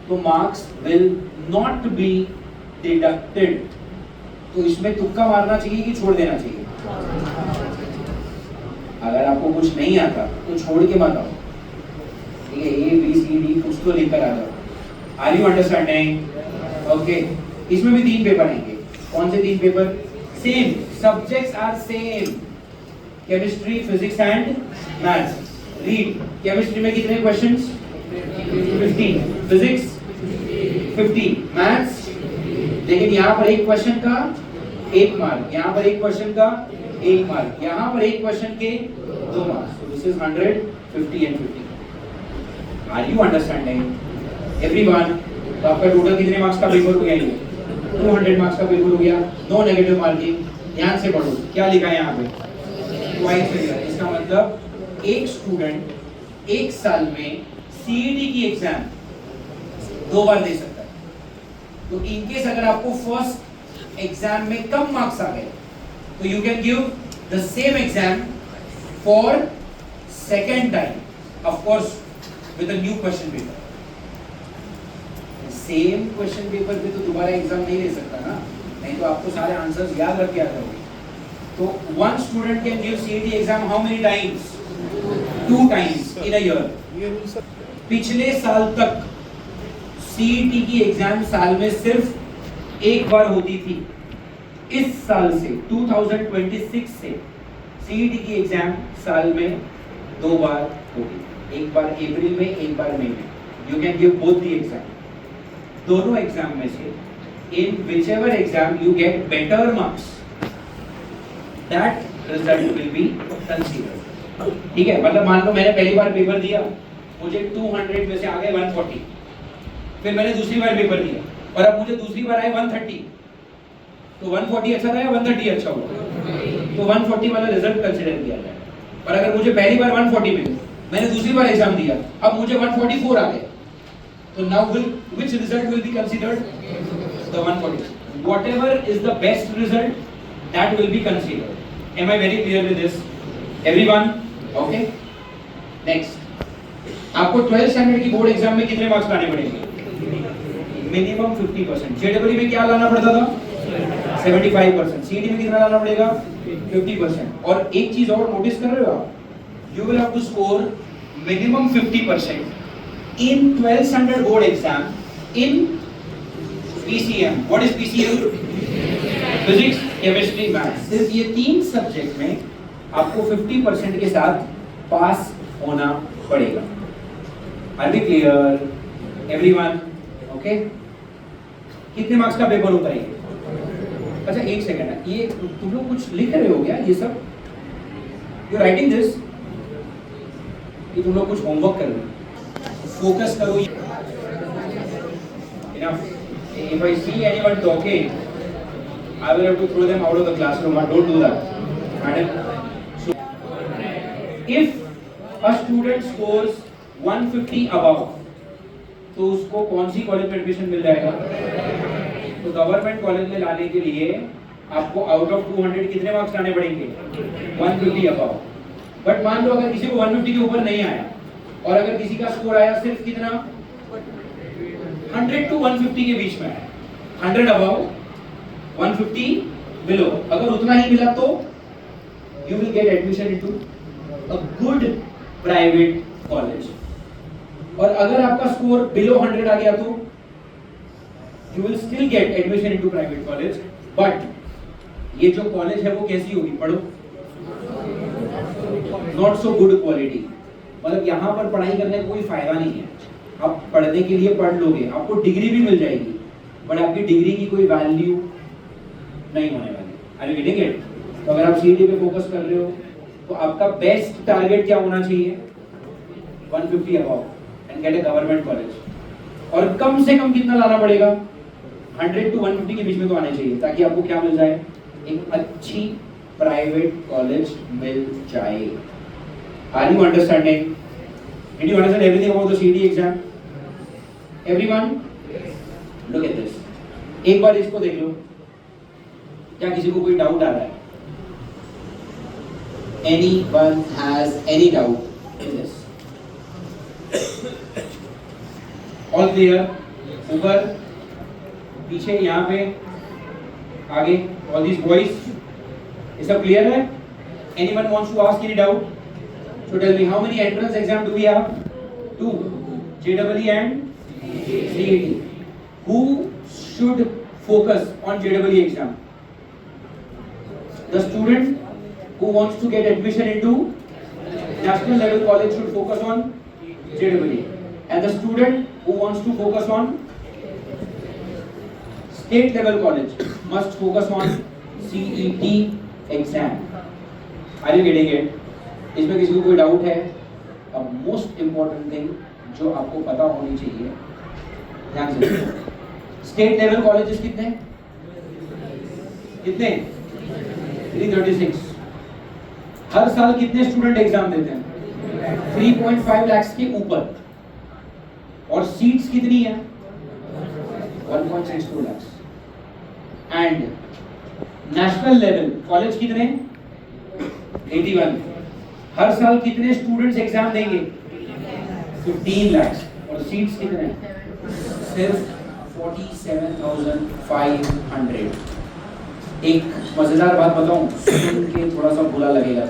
तो marks will not be deducted. तो इसमें तुक्का मारना चाहिए कि छोड़ देना चाहिए? अगर आपको कुछ नहीं आता तो छोड़ के मत आओ, ठीक है? ए बी सी डी कुछ तो लेकर आ जाओ। Are you understanding? ओके। इसमें भी 3 पेपर आएंगे। कौन से 3 paper? Same subjects are same, chemistry, physics and maths. Read. Chemistry में कितने क्वेश्चंस? 15, physics 50, maths. लेकिन यहाँ पर एक क्वेश्चन का 1 मार्क, यहाँ पर एक क्वेश्चन का 1 मार्क, यहाँ पर एक क्वेश्चन के 2 marks. This is 100, 50 and 50। Are you understanding everyone? तो आपका टोटल कितने मार्क्स का पेपर हो गया? ये 200 मार्क्स का पेपर हो गया। No negative marking. ध्यान से पढ़ो क्या लिखा है यहाँ पे? Twice year. इसका मतलब एक स्टूडेंट 1 साल में सीईटी की एग्जाम 2 बार दे सकता है। तो इनकेस अगर आपको फर्स्ट एग्जाम में कम मार्क्स आ गए तो you can give the same exam for second time, of course with a new question paper. Same question paper पे तो दोबारा एग्जाम नहीं दे सकता ना, नहीं तो आपको सारे आंसर्स याद रख के आ जाओगे। तो one student can give CET exam how many times? 2 times in a year. पिछले साल तक सीईटी की एग्जाम साल में सिर्फ 1 बार होती थी। इस साल से 2026 से सीईटी की एग्जाम साल में 2 बार होगी, 1 बार अप्रैल में, 1 बार मई में। You can give both the exam. दोनों एग्जाम में से इन whichever exam you get better marks, that result will be considered। ठीक है? मतलब मान लो मैंने पहली बार पेपर दिया, मुझे 200 में से आ गए 140, फिर मैंने दूसरी बार पेपर दिया और अब मुझे दूसरी बार आए 130, तो 140 अच्छा था या 130 अच्छा हुआ? तो 140 वाला रिजल्ट कंसीडर किया जाए। और अगर मुझे पहली बार 140 मिले, मैंने दूसरी बार एग्जाम दिया, अब मुझे 144 आ गए, तो now which result will be considered? The 140. Whatever is the best result, that will be considered. Am I very clear with this? Everyone? Okay. Next. आपको 12th स्टैंडर्ड की बोर्ड एग्जाम में कितने मार्क्स लाने पड़ेंगे? मिनिमम 50%। जेडब्ल्यू में क्या लाना पड़ता था? 75%। सीईटी में कितना लाना पड़ेगा? 50%। और एक चीज और नोटिस कर रहे हो आप? You will have to score minimum 50% in 12th standard board exam in PCM. What is PCM? Physics, Chemistry, Maths। सिर्फ ये 3 सब्जेक्ट में आपको 50% के साथ पास होना पड़ेगा। Are we clear everyone? Okay, कितने मार्क्स का पेपर होता है ये? अच्छा एक सेकंड, ये तुम लोग कुछ लिख रहे हो क्या? ये सब यू राइटिंग दिस? ये तुम लोग कुछ होमवर्क कर रहे हो? फोकस करो। If I see anyone talking, I will have to throw them out of the classroom. Don't do that. So, if a student scores 150 above, तो उसको कौन सी कॉलेज में एडमिशन मिल जाएगा? तो गवर्नमेंट कॉलेज में लाने के लिए आपको आउट ऑफ 200 कितने मार्क्स लाने पड़ेंगे? 150 अबव। बट मान लो अगर किसी को 150 के ऊपर नहीं आया और अगर किसी का स्कोर आया सिर्फ कितना 100 to 150 के बीच में है, 100 अबव 150 बिलो, अगर उतना ही मिला तो you will get admission into a good private college. और अगर आपका स्कोर बिलो 100 आ गया तो you will still get admission into private college, but ये जो कॉलेज है वो कैसी होगी? पढ़ो, नॉट सो गुड क्वालिटी। मतलब यहाँ पर पढ़ाई करने का कोई फायदा नहीं है। आप पढ़ने के लिए पढ़ लोगे, आपको डिग्री भी मिल जाएगी, बट आपकी डिग्री की कोई वैल्यू नहीं होने वाली। Are you getting it? तो अगर आप सीईटी पे फोकस कर रहे हो तो आपका बेस्ट टारगेट क्या होना चाहिए? 150 above and gate A government college. और कम से कम कितना लाना पड़ेगा? 100 to 150 के बीच में तो आने चाहिए, ताकि आपको क्या मिल जाए? एक अच्छी प्राइवेट कॉलेज मिल जाए। Are you understanding? Did you understand everything about the CET exam? Everyone look at this. एक बार इसको देख लो, क्या किसी को कोई डाउट आ रहा है? Anyone has any doubt in this? All clear? ऊपर, पीछे, यहाँ पे, आगे, all these boys, ये सब clear है? Anyone wants to ask any doubt? So tell me, how many entrance exam do we have? 2, JEE and CET. Who should focus on JEE exam? The student who wants to get admission into national level college should focus on JEE, and the student who wants to focus on state level college must focus on CET exam. Are you getting it? इसमें किसी को कोई doubt है? अब most important thing जो आपको पता होनी चाहिए, ध्यान से स्टेट लेवल कॉलेजेस कितने? 336। हर साल कितने स्टूडेंट एग्जाम देते हैं? 3.5 लाख के ऊपर। और सीट्स कितनी है? 1.62 lakh. And national level college कितने? 81। हर साल कितने स्टूडेंट्स एग्जाम देंगे? 15 लाख। और सीट्स कितने? सिर्फ 47,500। एक मजेदार बात बताऊं, सुन के थोड़ा सा बुरा लगेगा।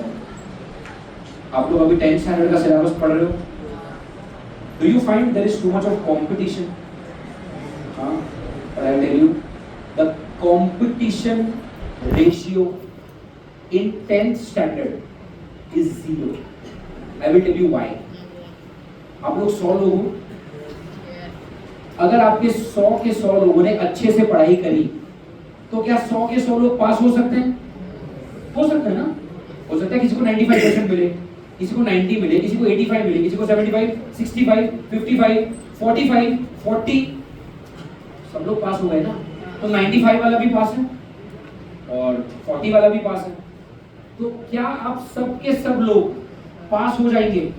आप लोग अभी 10th स्टैंडर्ड का सिलेबस पढ़ रहे हो। Do you find there is too much of competition? हाँ, but I tell you, the competition ratio in 10th standard is 0. I will tell you why. आप लोग 100 लोग हो, अगर आपके 100 के 100 लोगों ने अच्छे से पढ़ाई करी तो क्या 100 के 100 लोग पास हो सकते हैं? हो सकते हैं ना? हो सकता है किसी को 95% मिले, किसी को 90 मिले, किसी को 85 मिले, किसी को 75, 65, 55, 45, 40, सब लोग पास हो गए ना? तो 95 वाला भी पास है और 40 वाला भी पास है। तो क्या आप सब के सब लोग पास हो जाएंगे?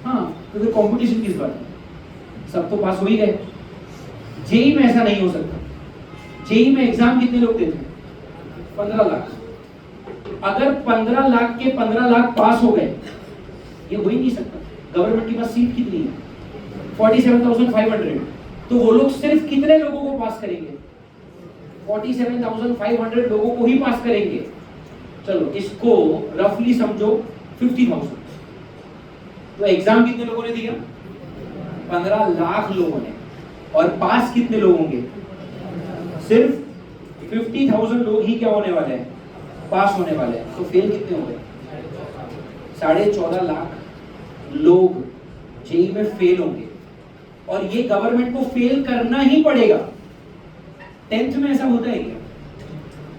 हाँ, तो फिर कंपटीशन किस बात? सब तो पास हो ही गए। जेई में ऐसा नहीं हो सकता। जेई में एग्जाम कितने लोग देते हैं? 15 लाख। अगर 15 लाख के 15 लाख पास हो गए, ये हो ही नहीं सकता। गवर्नमेंट के पास सीट कितनी है? 47,500। तो वो लोग सिर्फ कितने लोगों को पास करेंगे? 47,500 लोगों को ही पास करेंगे। चलो इसको रफली समझो 50,000। तो एग्जाम कितने लोगों ने दिया? 15 लाख लोगों ने। और पास कितने लोग होंगे? सिर्फ 50,000 लोग ही क्या होने वाले हैं? पास होने वाले हैं। तो फेल कितने हो गए? 14.5 लाख लोग जेई में फेल होंगे, और ये गवर्नमेंट को फेल करना ही पड़ेगा। 10th में ऐसा होता है क्या?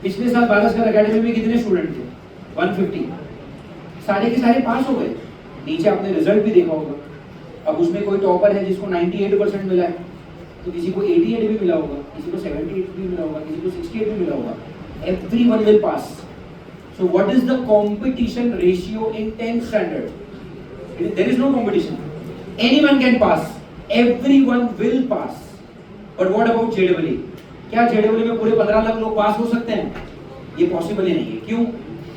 पिछले साल बालासकर एकेडमी में कितने स्टूडेंट थे? 150, सारे के सारे पास हो गए। नीचे आपने रिजल्ट भी देखा होगा। अब उसमें कोई टॉपर है जिसको 98% मिला है, तो किसी को 88 भी मिला होगा, किसी को 78 भी मिला होगा, किसी को 68 भी मिला होगा। Everyone will pass. So what is the competition ratio in 10th standard? There is no competition. Anyone can pass. Everyone will pass. But what about JEE? क्या JEE में पूरे 15 लाख लोग पास हो सकते हैं? ये पॉसिबल ही नहीं है। क्यों?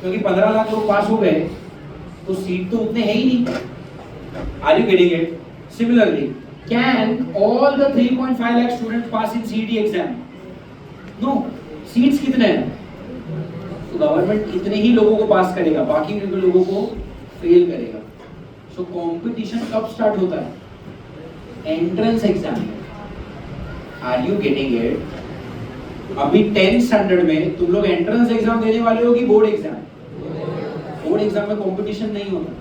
क्योंकि 15 लाख लोग पास हो गए तो सीट तो उतने है ही नहीं। Are you getting it? Similarly, can all the 3.5 lakh students pass in CET exam? No. Seats कितने हैं? तो गवर्नमेंट इतने ही लोगों को पास करेगा, बाकी लोगों को फेल करेगा। सो कंपटीशन कब स्टार्ट होता है? Entrance exam. Are you getting it? अभी 10th स्टैंडर्ड में तुम लोग एंट्रेंस एग्जाम देने वाले हो कि बोर्ड एग्जाम? बोर्ड एग्जाम में कंपटीशन नहीं होता,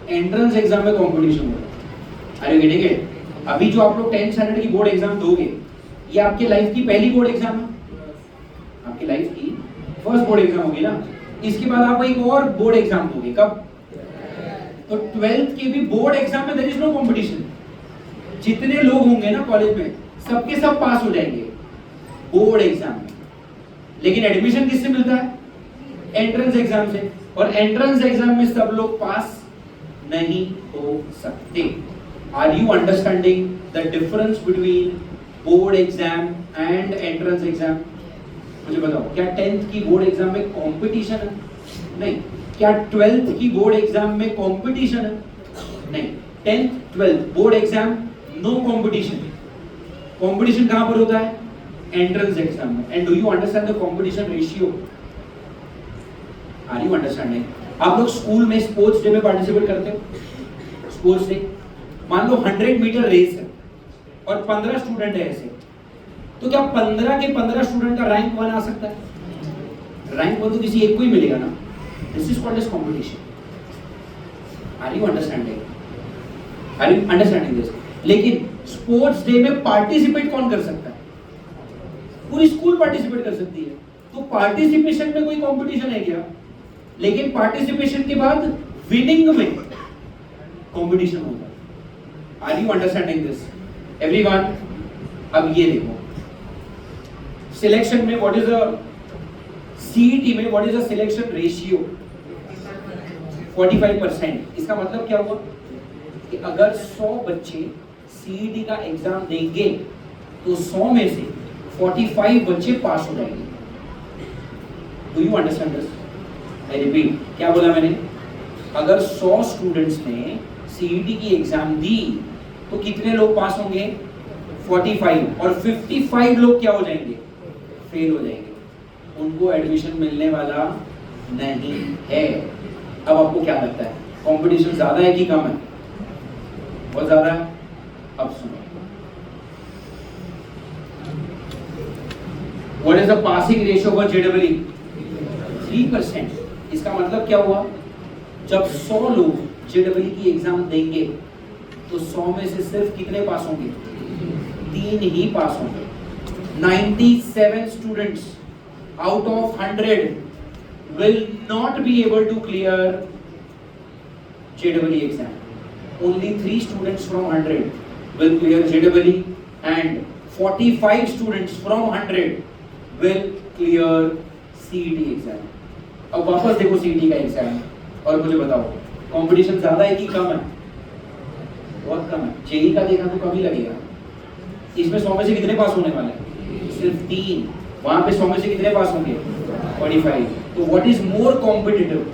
एंट्रेंस एग्जाम में कंपटीशन होता है। Are you getting it? अभी जो आप लोग 10th स्टैंडर्ड की बोर्ड एग्जाम दोगे, ये आपके लाइफ की पहली बोर्ड एग्जाम है, आपकी लाइफ की फर्स्ट बोर्ड एग्जाम होगी ना। इसके बाद आप एक और बोर्ड एग्जाम दोगे, कब? तो 12th के भी बोर्ड एग्जाम में देयर इज नो कंपटीशन। जितने लोग होंगे ना कॉलेज में, सबके सब पास हो जाएंगे बोर्ड एग्जाम में। लेकिन एडमिशन किससे मिलता है? एंट्रेंस एग्जाम से। और एंट्रेंस एग्जाम में सब लोग पास नहीं हो सकते। Are you understanding the difference between board exam and entrance exam? मुझे बताओ, क्या 10th की बोर्ड एग्जाम में कंपटीशन है? नहीं। क्या 12th की बोर्ड एग्जाम में कंपटीशन है? नहीं। 10th 12th board exam no competition. Competition कहां पर होता है? एंट्रेंस एग्जाम में। And do you understand the competition ratio? Are you understanding? आप लोग स्कूल में स्पोर्ट्स डे में पार्टिसिपेट करते हो? स्पोर्ट्स डे, मान लो 100 मीटर रेस है और 15 स्टूडेंट है ऐसे, तो क्या 15 के 15 स्टूडेंट का रैंक 1 आ सकता है? रैंक 1 तो किसी एक को ही मिलेगा ना। This is called as competition. Are you understanding? Are you understanding this? लेकिन स्पोर्ट्स डे में पार्टिसिपेट कौन कर सकता है? पूरी स्कूल पार्टिसिपेट कर सकती है। तो पार्टिसिपेशन में कोई कंपटीशन है क्या? लेकिन पार्टिसिपेशन के बाद विनिंग में कंपटीशन होगा। Are you understanding this everyone? अब ये देखो, सिलेक्शन में व्हाट इज द सीईटी में what is the selection ratio? 45%। इसका मतलब क्या हुआ कि अगर 100 बच्चे सीईटी का एग्जाम देंगे तो 100 में से 45 बच्चे पास हो जाएंगे। Do you understand this? I repeat, क्या बोला मैंने? अगर 100 स्टूडेंट्स ने सीईटी की एग्जाम दी तो कितने लोग पास होंगे? 45। और 55 लोग क्या हो जाएंगे? फेल हो जाएंगे। उनको एडमिशन मिलने वाला नहीं है। अब आपको क्या लगता है, कंपटीशन ज्यादा है कि कम है? बहुत ज्यादा है। अब सुनो, what is the passing ratio for JEE? 3%। इसका मतलब क्या हुआ? जब 100 लोग जेईई की एग्जाम देंगे तो 100 में से सिर्फ कितने पास होंगे? 3 ही पास होंगे। 97 students out of 100 will not be able to clear JEE exam. Only 3 students from 100 will clear JEE and 45 students from 100 will clear CET exam. अब वापस देखो CET का एग्जाम और मुझे बताओ, कंपटीशन ज्यादा है कि कम है? बहुत कम है। जेईई का देखा तो कम ही लगेगा। इसमें 100 में से कितने पास होने वाले हैं? सिर्फ 3। वहां पे 100 में से कितने पास होंगे? 45। तो what is more competitive?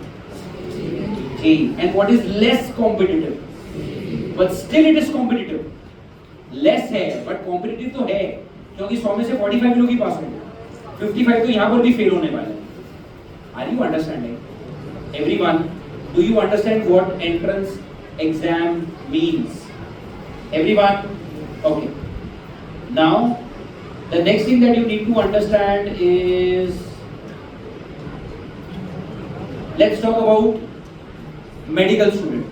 JEE. And what is less competitive? But still it is competitive. Less है बट कॉम्पिटिटिव तो है, क्योंकि 100 में से 45 लोग ही पास होंगे। 55 तो यहाँ पर भी फेल होने वाले हैं। Are you understanding? Everyone, do you understand what entrance exam means? Everyone? Okay. Now, the next thing that you need to understand is, let's talk about medical student.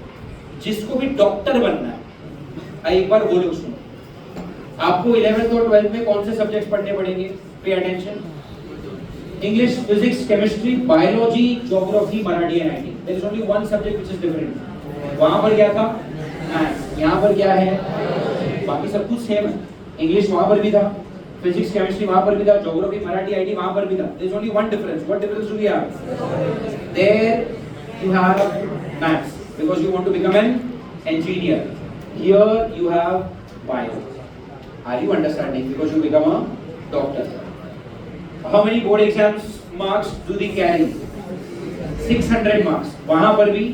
जिसको भी डॉक्टर बनना है, एक बार वो लोग सुनो, आपको 11th और 12th में कौन से सब्जेक्ट्स पढ़ने पड़ेंगे? Pay attention. English, physics, chemistry, biology, geography, Marathi and IT. There is only one subject which is different. वहां पर क्या था? मैथ्स। यहां पर क्या है? बाकी सब कुछ सेम है। इंग्लिश वहां पर भी था, फिजिक्स केमिस्ट्री वहां पर भी था, ज्योग्राफी मराठी आईटी वहां पर भी था। There is only one difference. What difference do we have? There you have maths because you want to become an engineer. Here you have bio. Are you understanding? Because you become a doctor. How many board exams marks do they carry? 600 marks. वहां पर भी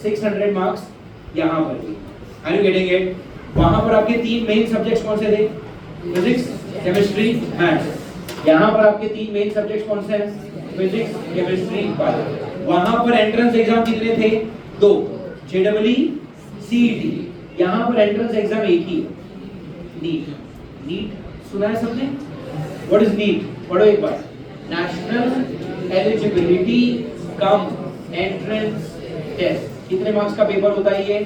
600 marks, यहाँ पर भी। Are you getting it? वहां पर आपके तीन मेन सब्जेक्ट्स कौन से थे? Physics, chemistry, maths. यहाँ पर आपके तीन मेन सब्जेक्ट्स कौन से हैं? Physics, chemistry, bio. वहां पर एंट्रेंस एग्जाम कितने थे? दो, JEE, CET। यहाँ पर एंट्रेंस एग्जाम एक ही है, नीट। नीट सुना है सबने? What is NEET? पढ़ो एक बार। National eligibility cum entrance test. कितने मार्क्स का पेपर होता है ये?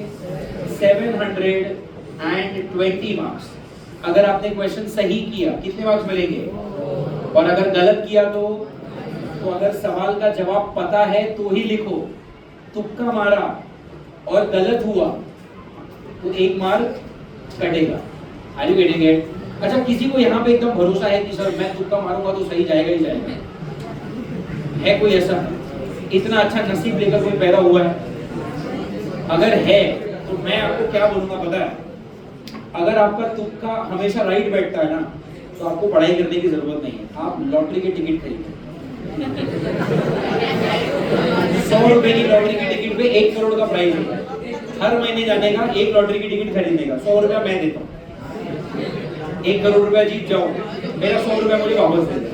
720 मार्क्स। अगर आपने क्वेश्चन सही किया कितने मार्क्स मिलेंगे? और अगर गलत किया तो अगर सवाल का जवाब पता है तो ही लिखो। तुक्का मारा और गलत हुआ तो 1 मार्क कटेगा। Are you getting it? अच्छा, किसी को यहाँ पे एकदम भरोसा है कि सर मैं तुक्का मारूंगा तो सही जाएगा ही जाएगा? है कोई ऐसा? इतना अच्छा नसीब लेकर कोई पैदा हुआ है? अगर है तो मैं आपको क्या बोलूंगा पता है? अगर आपका तुक्का हमेशा राइट बैठता है ना तो आपको पढ़ाई करने की जरूरत नहीं है। आप लॉटरी की टिकट खरीदें। 100 रुपए की लॉटरी की टिकट पे 1 करोड़ का प्राइस है। हर महीने जाने का, एक लॉटरी की टिकट खरीदने का। 100 रुपया मैं देता हूँ। 1 करोड़ रुपया जीत जाओ, मेरा 100 रुपया मुझे वापस दे दो।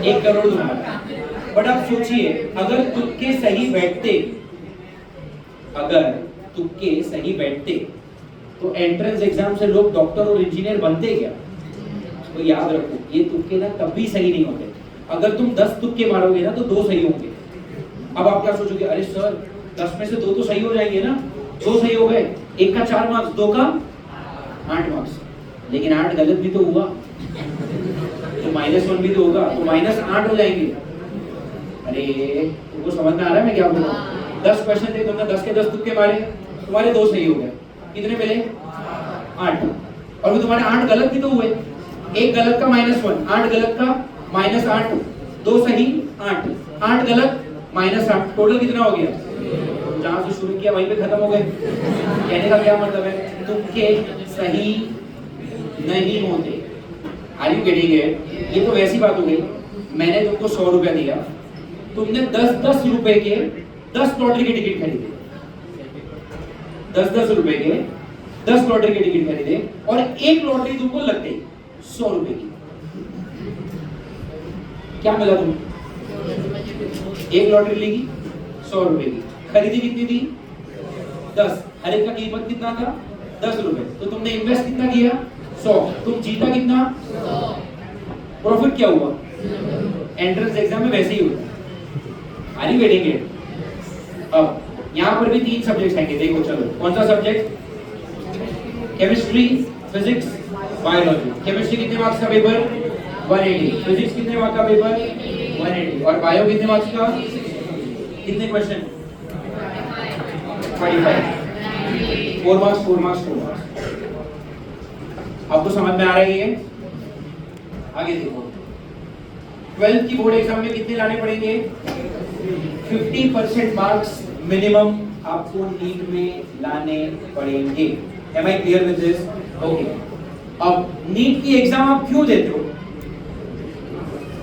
1 करोड़ दूंगा। बट आप सोचिए, अगर तुक्के सही बैठते तो एंट्रेंस एग्जाम से लोग डॉक्टर और इंजीनियर बनते क्या? तो याद रखो, ये तुक्के ना कभी सही नहीं होते। अगर तुम 10 तुक्के मारोगे ना तो 2 सही होंगे। अब आप क्या सोचोगे? अरे सर 10 में से 2 तो सही हो जाएंगे ना। 2 सही हो गए, 1 का 4 मार्क्स, 2 का 8 मार्क्स। लेकिन 8 गलत भी तो हुआ तो -1 भी तो होगा, तो -8 हो जाएंगे। अरे तुमको समझ में आ रहा है मैं क्या बोल रहा हूँ? 10 क्वेश्चन थे, तुमने 10 के 10 तुक्के मारे, तुम्हारे 2 सही हो गए। कितने मिले? 8। और तुम्हारे 8 गलत भी तो हुए। 1 गलत का -1, 8 गलत का -8, 2 सही 8, 8 गलत -8, टोटल कितना हो गया? जहां से शुरू किया वहीं पे खत्म हो गए। कहने का क्या मतलब है? तुक्के सही नहीं होते। Are you getting it? ये तो वैसी बात हो गई, मैंने तुमको 100 रुपया दिया, तुमने 10-10 रुपए के 10 लॉटरी की टिकट खरीदे। 10-10 रुपए के 10 लॉटरी की टिकट खरीदे और एक लॉटरी तुमको लग गई 100 रुपए की। क्या मिला तुम्हें? एक लॉटरी लेगी 100 रुपए की, खरीदी कितनी थी? 10। हर एक का कीमत कितना था? 10 रुपए। तो तुमने इन्वेस्ट कितना किया? 100। तुम जीता कितना? प्रॉफिट क्या हुआ? एंट्रेंस एग्जाम में वैसे ही होता। Are you getting it? अब यहाँ पर भी 3 सब्जेक्ट आएंगे, देखो चलो। कौन सा subject? Chemistry, physics, biology. Chemistry कितने मार्क्स का पेपर? 180। फिजिक्स कितने मार्क्स का पेपर? 180। और बायो कितने मार्क्स का? कितने क्वेश्चन? 45। 4 marks, 4 marks, 4 marks. आपको समझ में आ रही है? आगे देखो, 12th की बोर्ड एग्जाम में कितने लाने पड़ेंगे? 50% मार्क्स मिनिमम आपको नीट में लाने पड़ेंगे। Am I clear with this? Okay. अब नीट की एग्जाम आप क्यों देते हो?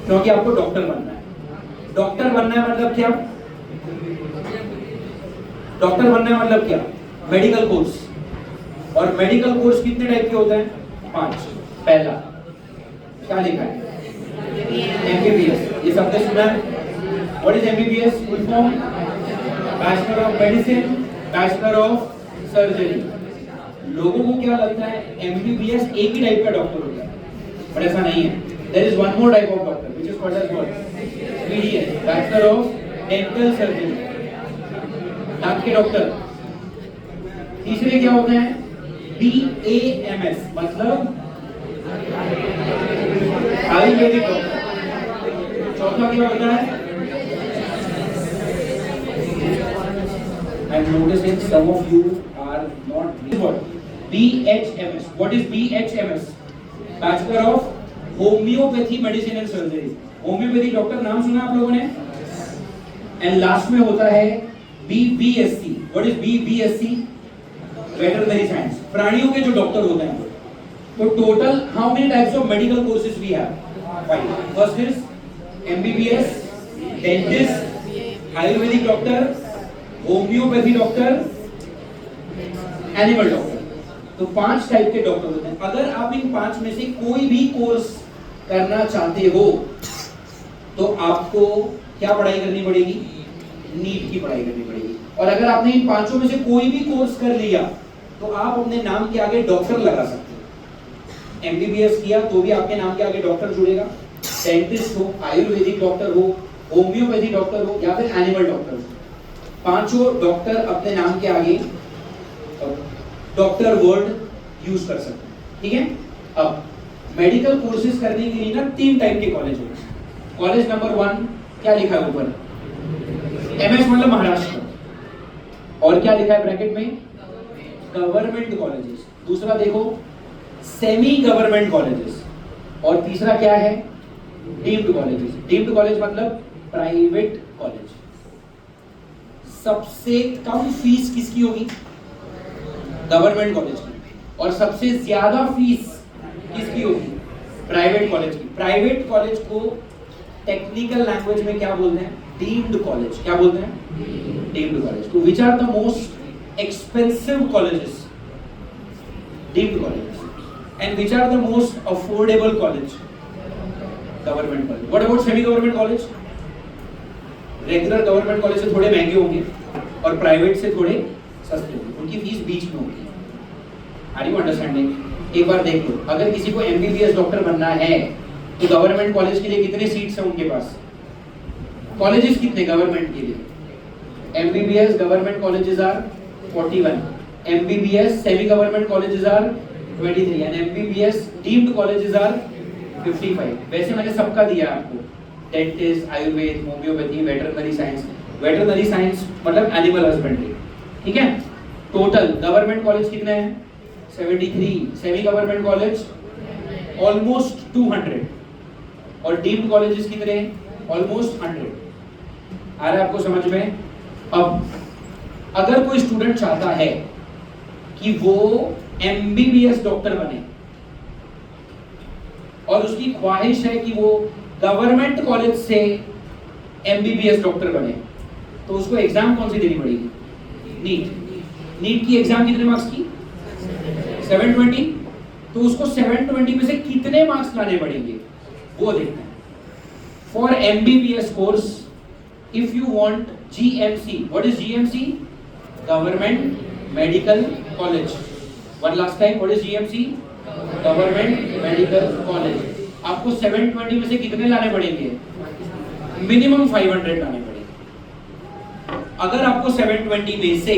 क्योंकि आपको डॉक्टर बनना है। डॉक्टर बनना है मतलब क्या? डॉक्टर बनना है मतलब क्या? Medical course. और मेडिकल कोर्स कितने टाइप के होते हैं? 5। पहला क्या लिखा है? MBBS। ये सबने सुना है? What is MBBS? Full form? Bachelor of medicine, bachelor of surgery. लोगों को क्या लगता है MBBS एक ही टाइप का डॉक्टर होता है, बट ऐसा नहीं है। There is one more type of doctor which is called as what? BDS, bachelor of dental surgery, दांत के डॉक्टर। तीसरे क्या होते हैं? BAMS मतलब आयुर्वेदिक डॉक्टर। चौथा क्या होता है? I'm noticing some of you are not what BHMS. What is BHMS? Bachelor of Homeopathy Medicine and Surgery. Homeopathy doctor नाम सुना आप लोगों ने? एंड लास्ट में होता है BBSc. What is BBSc? Veterinary Science. प्राणियों के जो डॉक्टर होते हैं। तो total how many types of medical courses we have? 5. First is MBBS, dentist, ayurvedic doctor, homeopathy doctor, animal doctor. तो 5 टाइप के डॉक्टर होते हैं। अगर आप इन 5 में से कोई भी कोर्स करना चाहते हो तो आपको क्या पढ़ाई करनी पड़ेगी? नीट की पढ़ाई करनी पड़ेगी। और अगर आपने इन 5 में से कोई भी कोर्स कर लिया तो आप अपने नाम के आगे डॉक्टर लगा सकते हो। MBBS किया तो भी आपके नाम के आगे डॉक्टर जुड़ेगा। डेंटिस्ट हो, आयुर्वेदिक डॉक्टर हो, होम्योपैथी डॉक्टर हो या फिर एनिमल डॉक्टर हो, 5 डॉक्टर अपने नाम के आगे डॉक्टर वर्ड यूज कर सकते हैं। ठीक है। अब मेडिकल कोर्सेज करने के लिए ना 3 टाइप के कॉलेज होते हैं। कॉलेज नंबर 1 क्या लिखा है ऊपर? MS मतलब महाराष्ट्र। और क्या लिखा है ब्रैकेट में? Government colleges. दूसरा देखो सेमी गवर्नमेंट कॉलेजेस। और तीसरा क्या है? Deemed colleges. डीम्ड कॉलेज मतलब प्राइवेट कॉलेज। सबसे कम फीस किसकी होगी? गवर्नमेंट कॉलेज की। और सबसे ज्यादा फीस किसकी होगी? प्राइवेट कॉलेज की। प्राइवेट कॉलेज को टेक्निकल लैंग्वेज में क्या बोलते हैं? Deemed college. क्या बोलते हैं? Deemed college. तो which are the most expensive colleges? Deemed colleges. And which are the most affordable college? Government college. What about semi government college? Regular government college से थोड़े महंगे होंगे और प्राइवेट से थोड़े सस्ते होंगे। उनकी फीस बीच में होगी। Are you understanding? एक बार देख लो, अगर किसी को MBBS डॉक्टर बनना है तो गवर्नमेंट कॉलेज के लिए कितने सीट्स हैं उनके पास? कॉलेजेस कितने गवर्नमेंट के लिए? MBBS government colleges are 41, MBBS semi government colleges are 23 and MBBS deemed colleges are 55। वैसे मैंने सबका दिया आपको, dentist, Ayurveda, homeopathy, veterinary science. Veterinary science मतलब एनिमल हस्बेंड्री। ठीक है। टोटल गवर्नमेंट कॉलेज कितने हैं? 73, सेमी गवर्नमेंट कॉलेज ऑलमोस्ट 200 और डीम्ड कॉलेजेस कितने हैं? ऑलमोस्ट 100। आ रहा है आपको समझ में? अब अगर कोई स्टूडेंट चाहता है कि वो MBBS डॉक्टर बने और उसकी ख्वाहिश है कि वो गवर्नमेंट कॉलेज से MBBS डॉक्टर बने, तो उसको एग्जाम कौन सी देनी पड़ेगी? नीट। नीट की एग्जाम कितने मार्क्स की? 720। तो उसको 720 में से कितने मार्क्स लाने पड़ेंगे वो देखना है। For MBBS course if you want GMC, what is GMC? Government medical college. One last time, what is GMC? Government medical college. आपको 720 में से कितने लाने पड़ेंगे? मिनिमम 500 लाने पड़ेंगे। अगर आपको 720 में से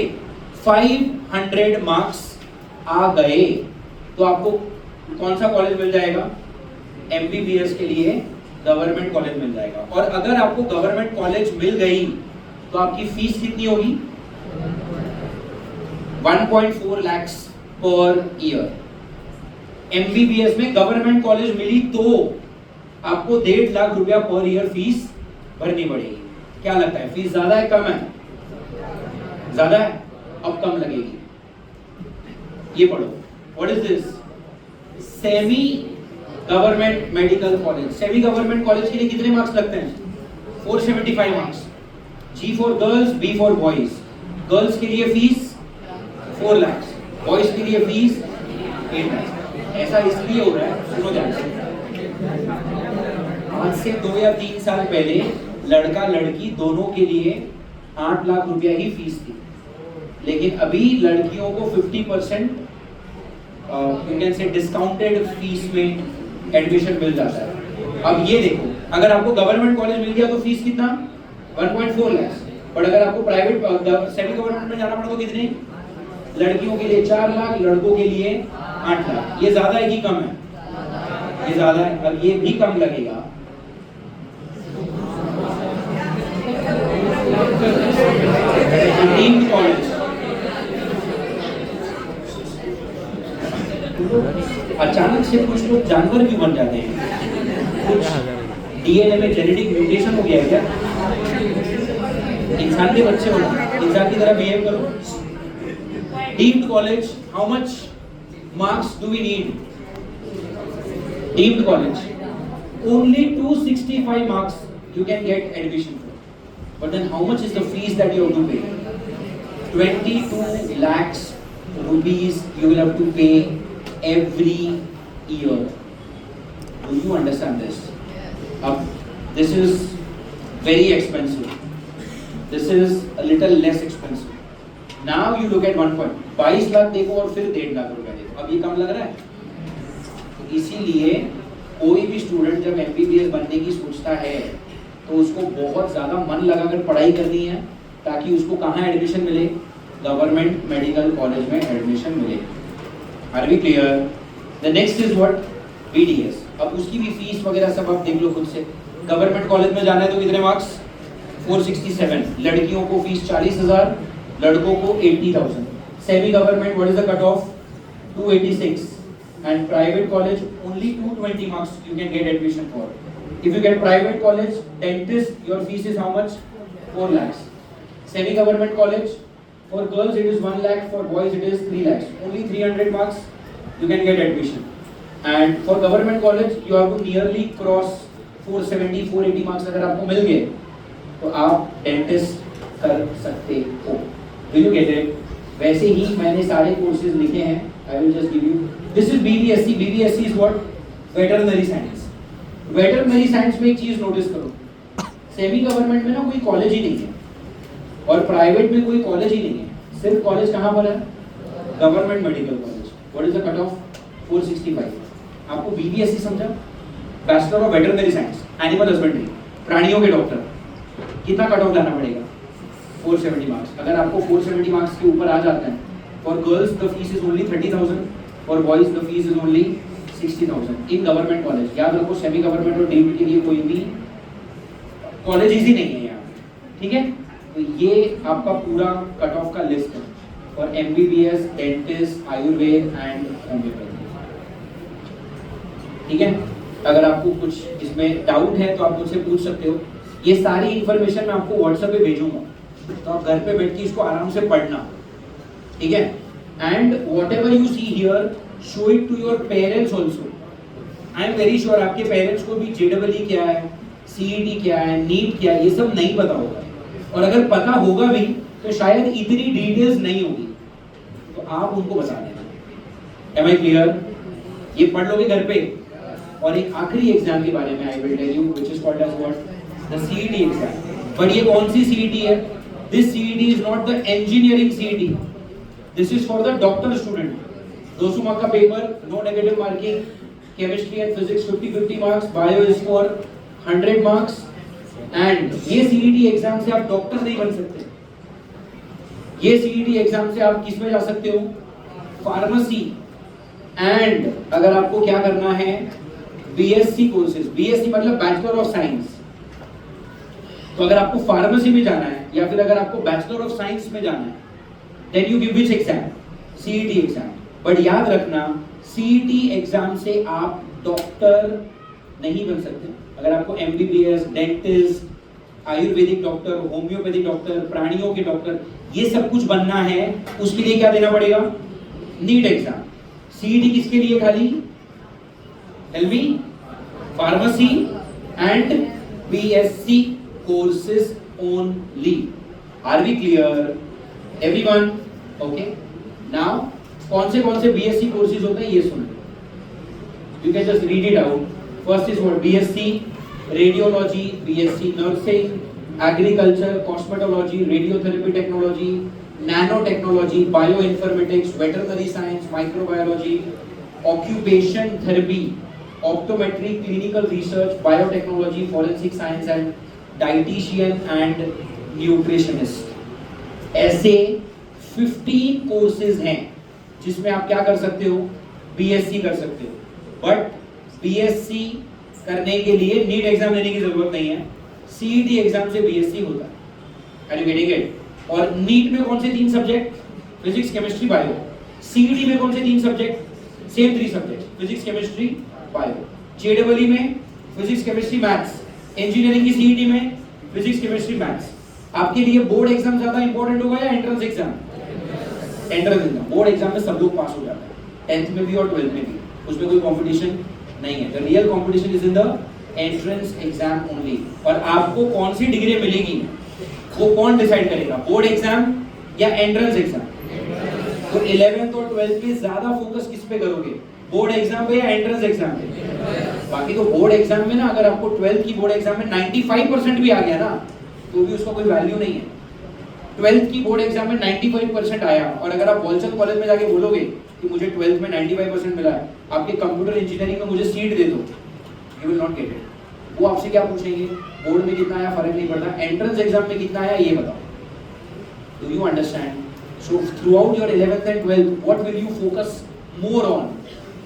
500 मार्क्स आ गए तो आपको कौन सा कॉलेज मिल जाएगा? MBBS के लिए गवर्नमेंट कॉलेज मिल जाएगा। और अगर आपको गवर्नमेंट कॉलेज मिल गई तो आपकी फीस कितनी होगी? 1.4 लाख पर ईयर। MBBS में गवर्नमेंट कॉलेज मिली तो आपको 1.5 लाख रुपया पर ईयर फीस भरनी पड़ेगी। क्या लगता है, फीस ज्यादा है कम है? ज्यादा है। अब कम लगेगी। ये पढ़ो, what is this? Semi government medical college. Semi government college के लिए कितने मार्क्स लगते हैं? 475 marks. G for girls, B for boys. Girls के लिए फीस 4 लाख, बॉयज के लिए फीस 8 लाख। ऐसा इसलिए हो रहा है, सुनो ध्यान से, आज से 2 या 3 साल पहले लड़का लड़की दोनों के लिए 8 लाख रुपया ही फीस थी, लेकिन अभी लड़कियों को 50% से डिस्काउंटेड फीस में एडमिशन मिल जाता है। अब ये देखो, अगर आपको गवर्नमेंट कॉलेज मिल गया तो फीस कितना? 1.4 लाख। बट अगर आपको प्राइवेट सेमी गवर्नमेंट में जाना पड़ा तो कितने? लड़कियों के लिए 4 लाख, लड़कों के लिए 8 लाख। ये ज्यादा है कि कम है? ये ज्यादा है। अब ये भी कम लगेगा। डीम्ड कॉलेज, अचानक से कुछ लोग जानवर क्यों बन जाते हैं? कुछ डीएनए में जेनेटिक म्यूटेशन हो गया है क्या? इंसान के बच्चे होना, इंसान की तरह बिहेव करो। Deemed college, how much marks do we need? Deemed college, only 265 marks you can get admission for. But then how much is the fees that you have to pay? 22 lakhs rupees you will have to pay every year. Do you understand this? This is very expensive. This is a little less expensive. Now you look at 1 point, 22 lakh देखो और फिर 1.5 लाख रुपए देखो। अब ये कम लग रहा है? तो इसीलिए कोई भी स्टूडेंट जब एमबीबीएस बनने की सोचता है तो उसको बहुत ज्यादा मन लगाकर पढ़ाई करनी है ताकि उसको कहाँ एडमिशन मिले? गवर्नमेंट मेडिकल कॉलेज में एडमिशन मिले। Are we clear? The next is what? BDS. अब उसकी भी फीस वगैरह सब आप देख लो खुद से। गवर्नमेंट कॉलेज में जाना है तो कितने मार्क्स? 467। लड़कियों को फीस 40,000, लड़कों को 80,000। Semi government what is the cut off? 286। and private college only 220 marks you can get admission for. If you get private college dentist, your fees is how much? 4 lakhs. Semi government college, for girls it is 1 lakh, for boys it is 3 lakhs. Only 300 marks you can get admission. And for government college you have to nearly cross 470 480 marks अगर आपको मिल गए तो आप dentist कर सकते हो। Will you get it? वैसे ही मैंने सारे कोर्सेज लिखे हैं। I will just give you. This is BVSC. BVSC is what? Veterinary science. Veterinary science में एक चीज नोटिस करो, सेमी गवर्नमेंट में ना कोई कॉलेज ही नहीं है और प्राइवेट में कोई कॉलेज ही नहीं है। सिर्फ कॉलेज कहाँ पर है? Government medical college. What is the cut off? 465. आपको BVSC समझा? Bachelor of veterinary science, animal husbandry, प्राणियों के डॉक्टर। कितना कट ऑफ लाना पड़ेगा? 470 मार्क्स। अगर आपको 470 मार्क्स के ऊपर आ जाता है, for girls the fees is only 30,000, for boys the fees is only 60,000 in government college। याद रखो सेमी गवर्नमेंट और डीम्ड के लिए कोई भी कॉलेज इजी नहीं है यहाँ, ठीक है? तो ये आपका पूरा कट ऑफ का लिस्ट है for MBBS, dentist, Ayurveda and homeopathy, ठीक है? अगर आपको कुछ इसमें डाउट है तो आप मुझसे पूछ सकते हो। ये सारी इंफॉर्मेशन मैं आपको व्हाट्सएप पे भेजूंगा, तो आप घर पे बैठ के इसको आराम से पढ़ना, ठीक है? And whatever you see here, show it to your parents also. I am very sure आपके पेरेंट्स को भी जेडबलई क्या है, सीईटी क्या है, नीट क्या है, ये सब नहीं पता होगा, और अगर पता होगा भी तो शायद इतनी डिटेल्स नहीं होगी, तो आप उनको बता देना। Am I clear? ये पढ़ लोगे घर पे। और एक आखिरी एग्जाम के बारे में I will tell you, which is called as what? The CET exam. But ये कौन सी सीईटी है? This CET is not the engineering CET, this is for the doctor student. 200 mark का paper, no negative marking, chemistry and physics 50-50 marks, bio is for 100 marks. And ये CET exam से आप doctor नहीं बन सकते। ये CET exam से आप किस में जा सकते हो? फार्मेसी। एंड अगर आपको क्या करना है, बीएससी कोर्सेज, बीएससी मतलब बैचलर ऑफ साइंस, तो अगर आपको फार्मेसी में जाना है या फिर अगर आपको बैचलर ऑफ साइंस में जाना है, then you give which exam? CET exam. But याद रखना, सीईटी एग्जाम से आप डॉक्टर नहीं बन सकते। अगर आपको MBBS, dentist, ayurvedic doctor, homeopathic doctor, प्राणियों के डॉक्टर, ये सब कुछ बनना है, उसके लिए क्या देना पड़ेगा? NEET exam. सीईटी किसके लिए खाली? एलवी, pharmacy and BSc courses only. Are we clear everyone? Okay, now कौन से बीएससी कोर्सेज होते हैं ये सुनो, you can just read it out. First is what? BSc radiology, BSc nursing, agriculture, cosmetology, radiotherapy technology, nano technology, bio informatics, veterinary science, microbiology, occupation therapy, optometry, clinical research, biotechnology, forensic science and dietitian and nutritionist. ऐसे 15 courses हैं जिसमें आप क्या कर सकते हो, BSc कर सकते हो। बट बीएससी करने के लिए नीट एग्जाम देने की जरूरत नहीं है, सीईटी एग्जाम से बीएससी होता है। Are you getting it? और नीट में कौन से 3 subject, physics chemistry bio. CET में कौन से 3 subject, same 3 subject, physics chemistry bio. जेडब्ल्यू में फिजिक्स केमिस्ट्री मैथ्स। इंजीनियरिंग की सीईटी में फिजिक्स केमिस्ट्री मैथ्स। आपके लिए बोर्ड एग्जाम ज्यादा इंपॉर्टेंट होगा या entrance exam? Entrance exam. Board exam में सब लोग पास हो जाते हैं, 10th में भी और 12th में भी, उसमें कोई कंपटीशन नहीं है। The real competition is in the entrance exam only. और आपको कौन सी डिग्री मिलेगी वो कौन डिसाइड करेगा, बोर्ड एग्जाम या एंट्रेंस एग्जाम? तो 11th और 12th में ज्यादा फोकस किस पे करोगे, बोर्ड एग्जाम पे या एंट्रेंस एग्जाम पे? बाकी तो बोर्ड एग्जाम में ना, अगर आपको 12th की बोर्ड एग्जाम में 95% भी आ गया ना तो भी उसका कोई वैल्यू नहीं है। 12th की बोर्ड एग्जाम में 95% आया और अगर आप बॉलचंद कॉलेज में जाके बोलोगे कि मुझे 12th में 95% मिला है, आपके कंप्यूटर इंजीनियरिंग में मुझे सीट दे दो, you will not get it. वो आपसे क्या पूछेंगे, बोर्ड में कितना आया फर्क नहीं पड़ता, एंट्रेंस एग्जाम में कितना आया ये बताओ। Do you understand? So through out your 11th and 12th what will you focus more on?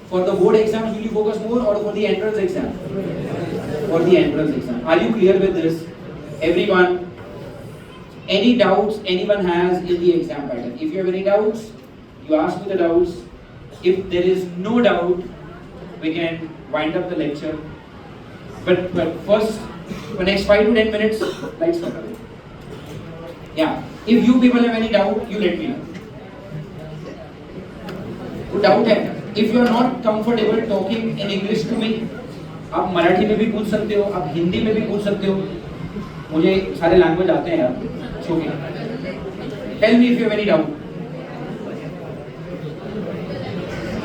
For the board exams, will you focus more or for the entrance exam? For the entrance exam. Are you clear with this? Everyone? Any doubts anyone has in the exam pattern? If you have any doubts, you ask me the doubts. If there is no doubt, we can wind up the lecture. But first, for next 5 to 10 minutes, lights cut away. Yeah. If you people have any doubt, you let me know. तो doubt है? If you are not comfortable talking in English to me, आप मराठी में भी पूछ सकते हो, आप हिंदी में भी पूछ सकते हो, मुझे सारे लैंग्वेज आते हैं यार। Tell me if you have any doubt.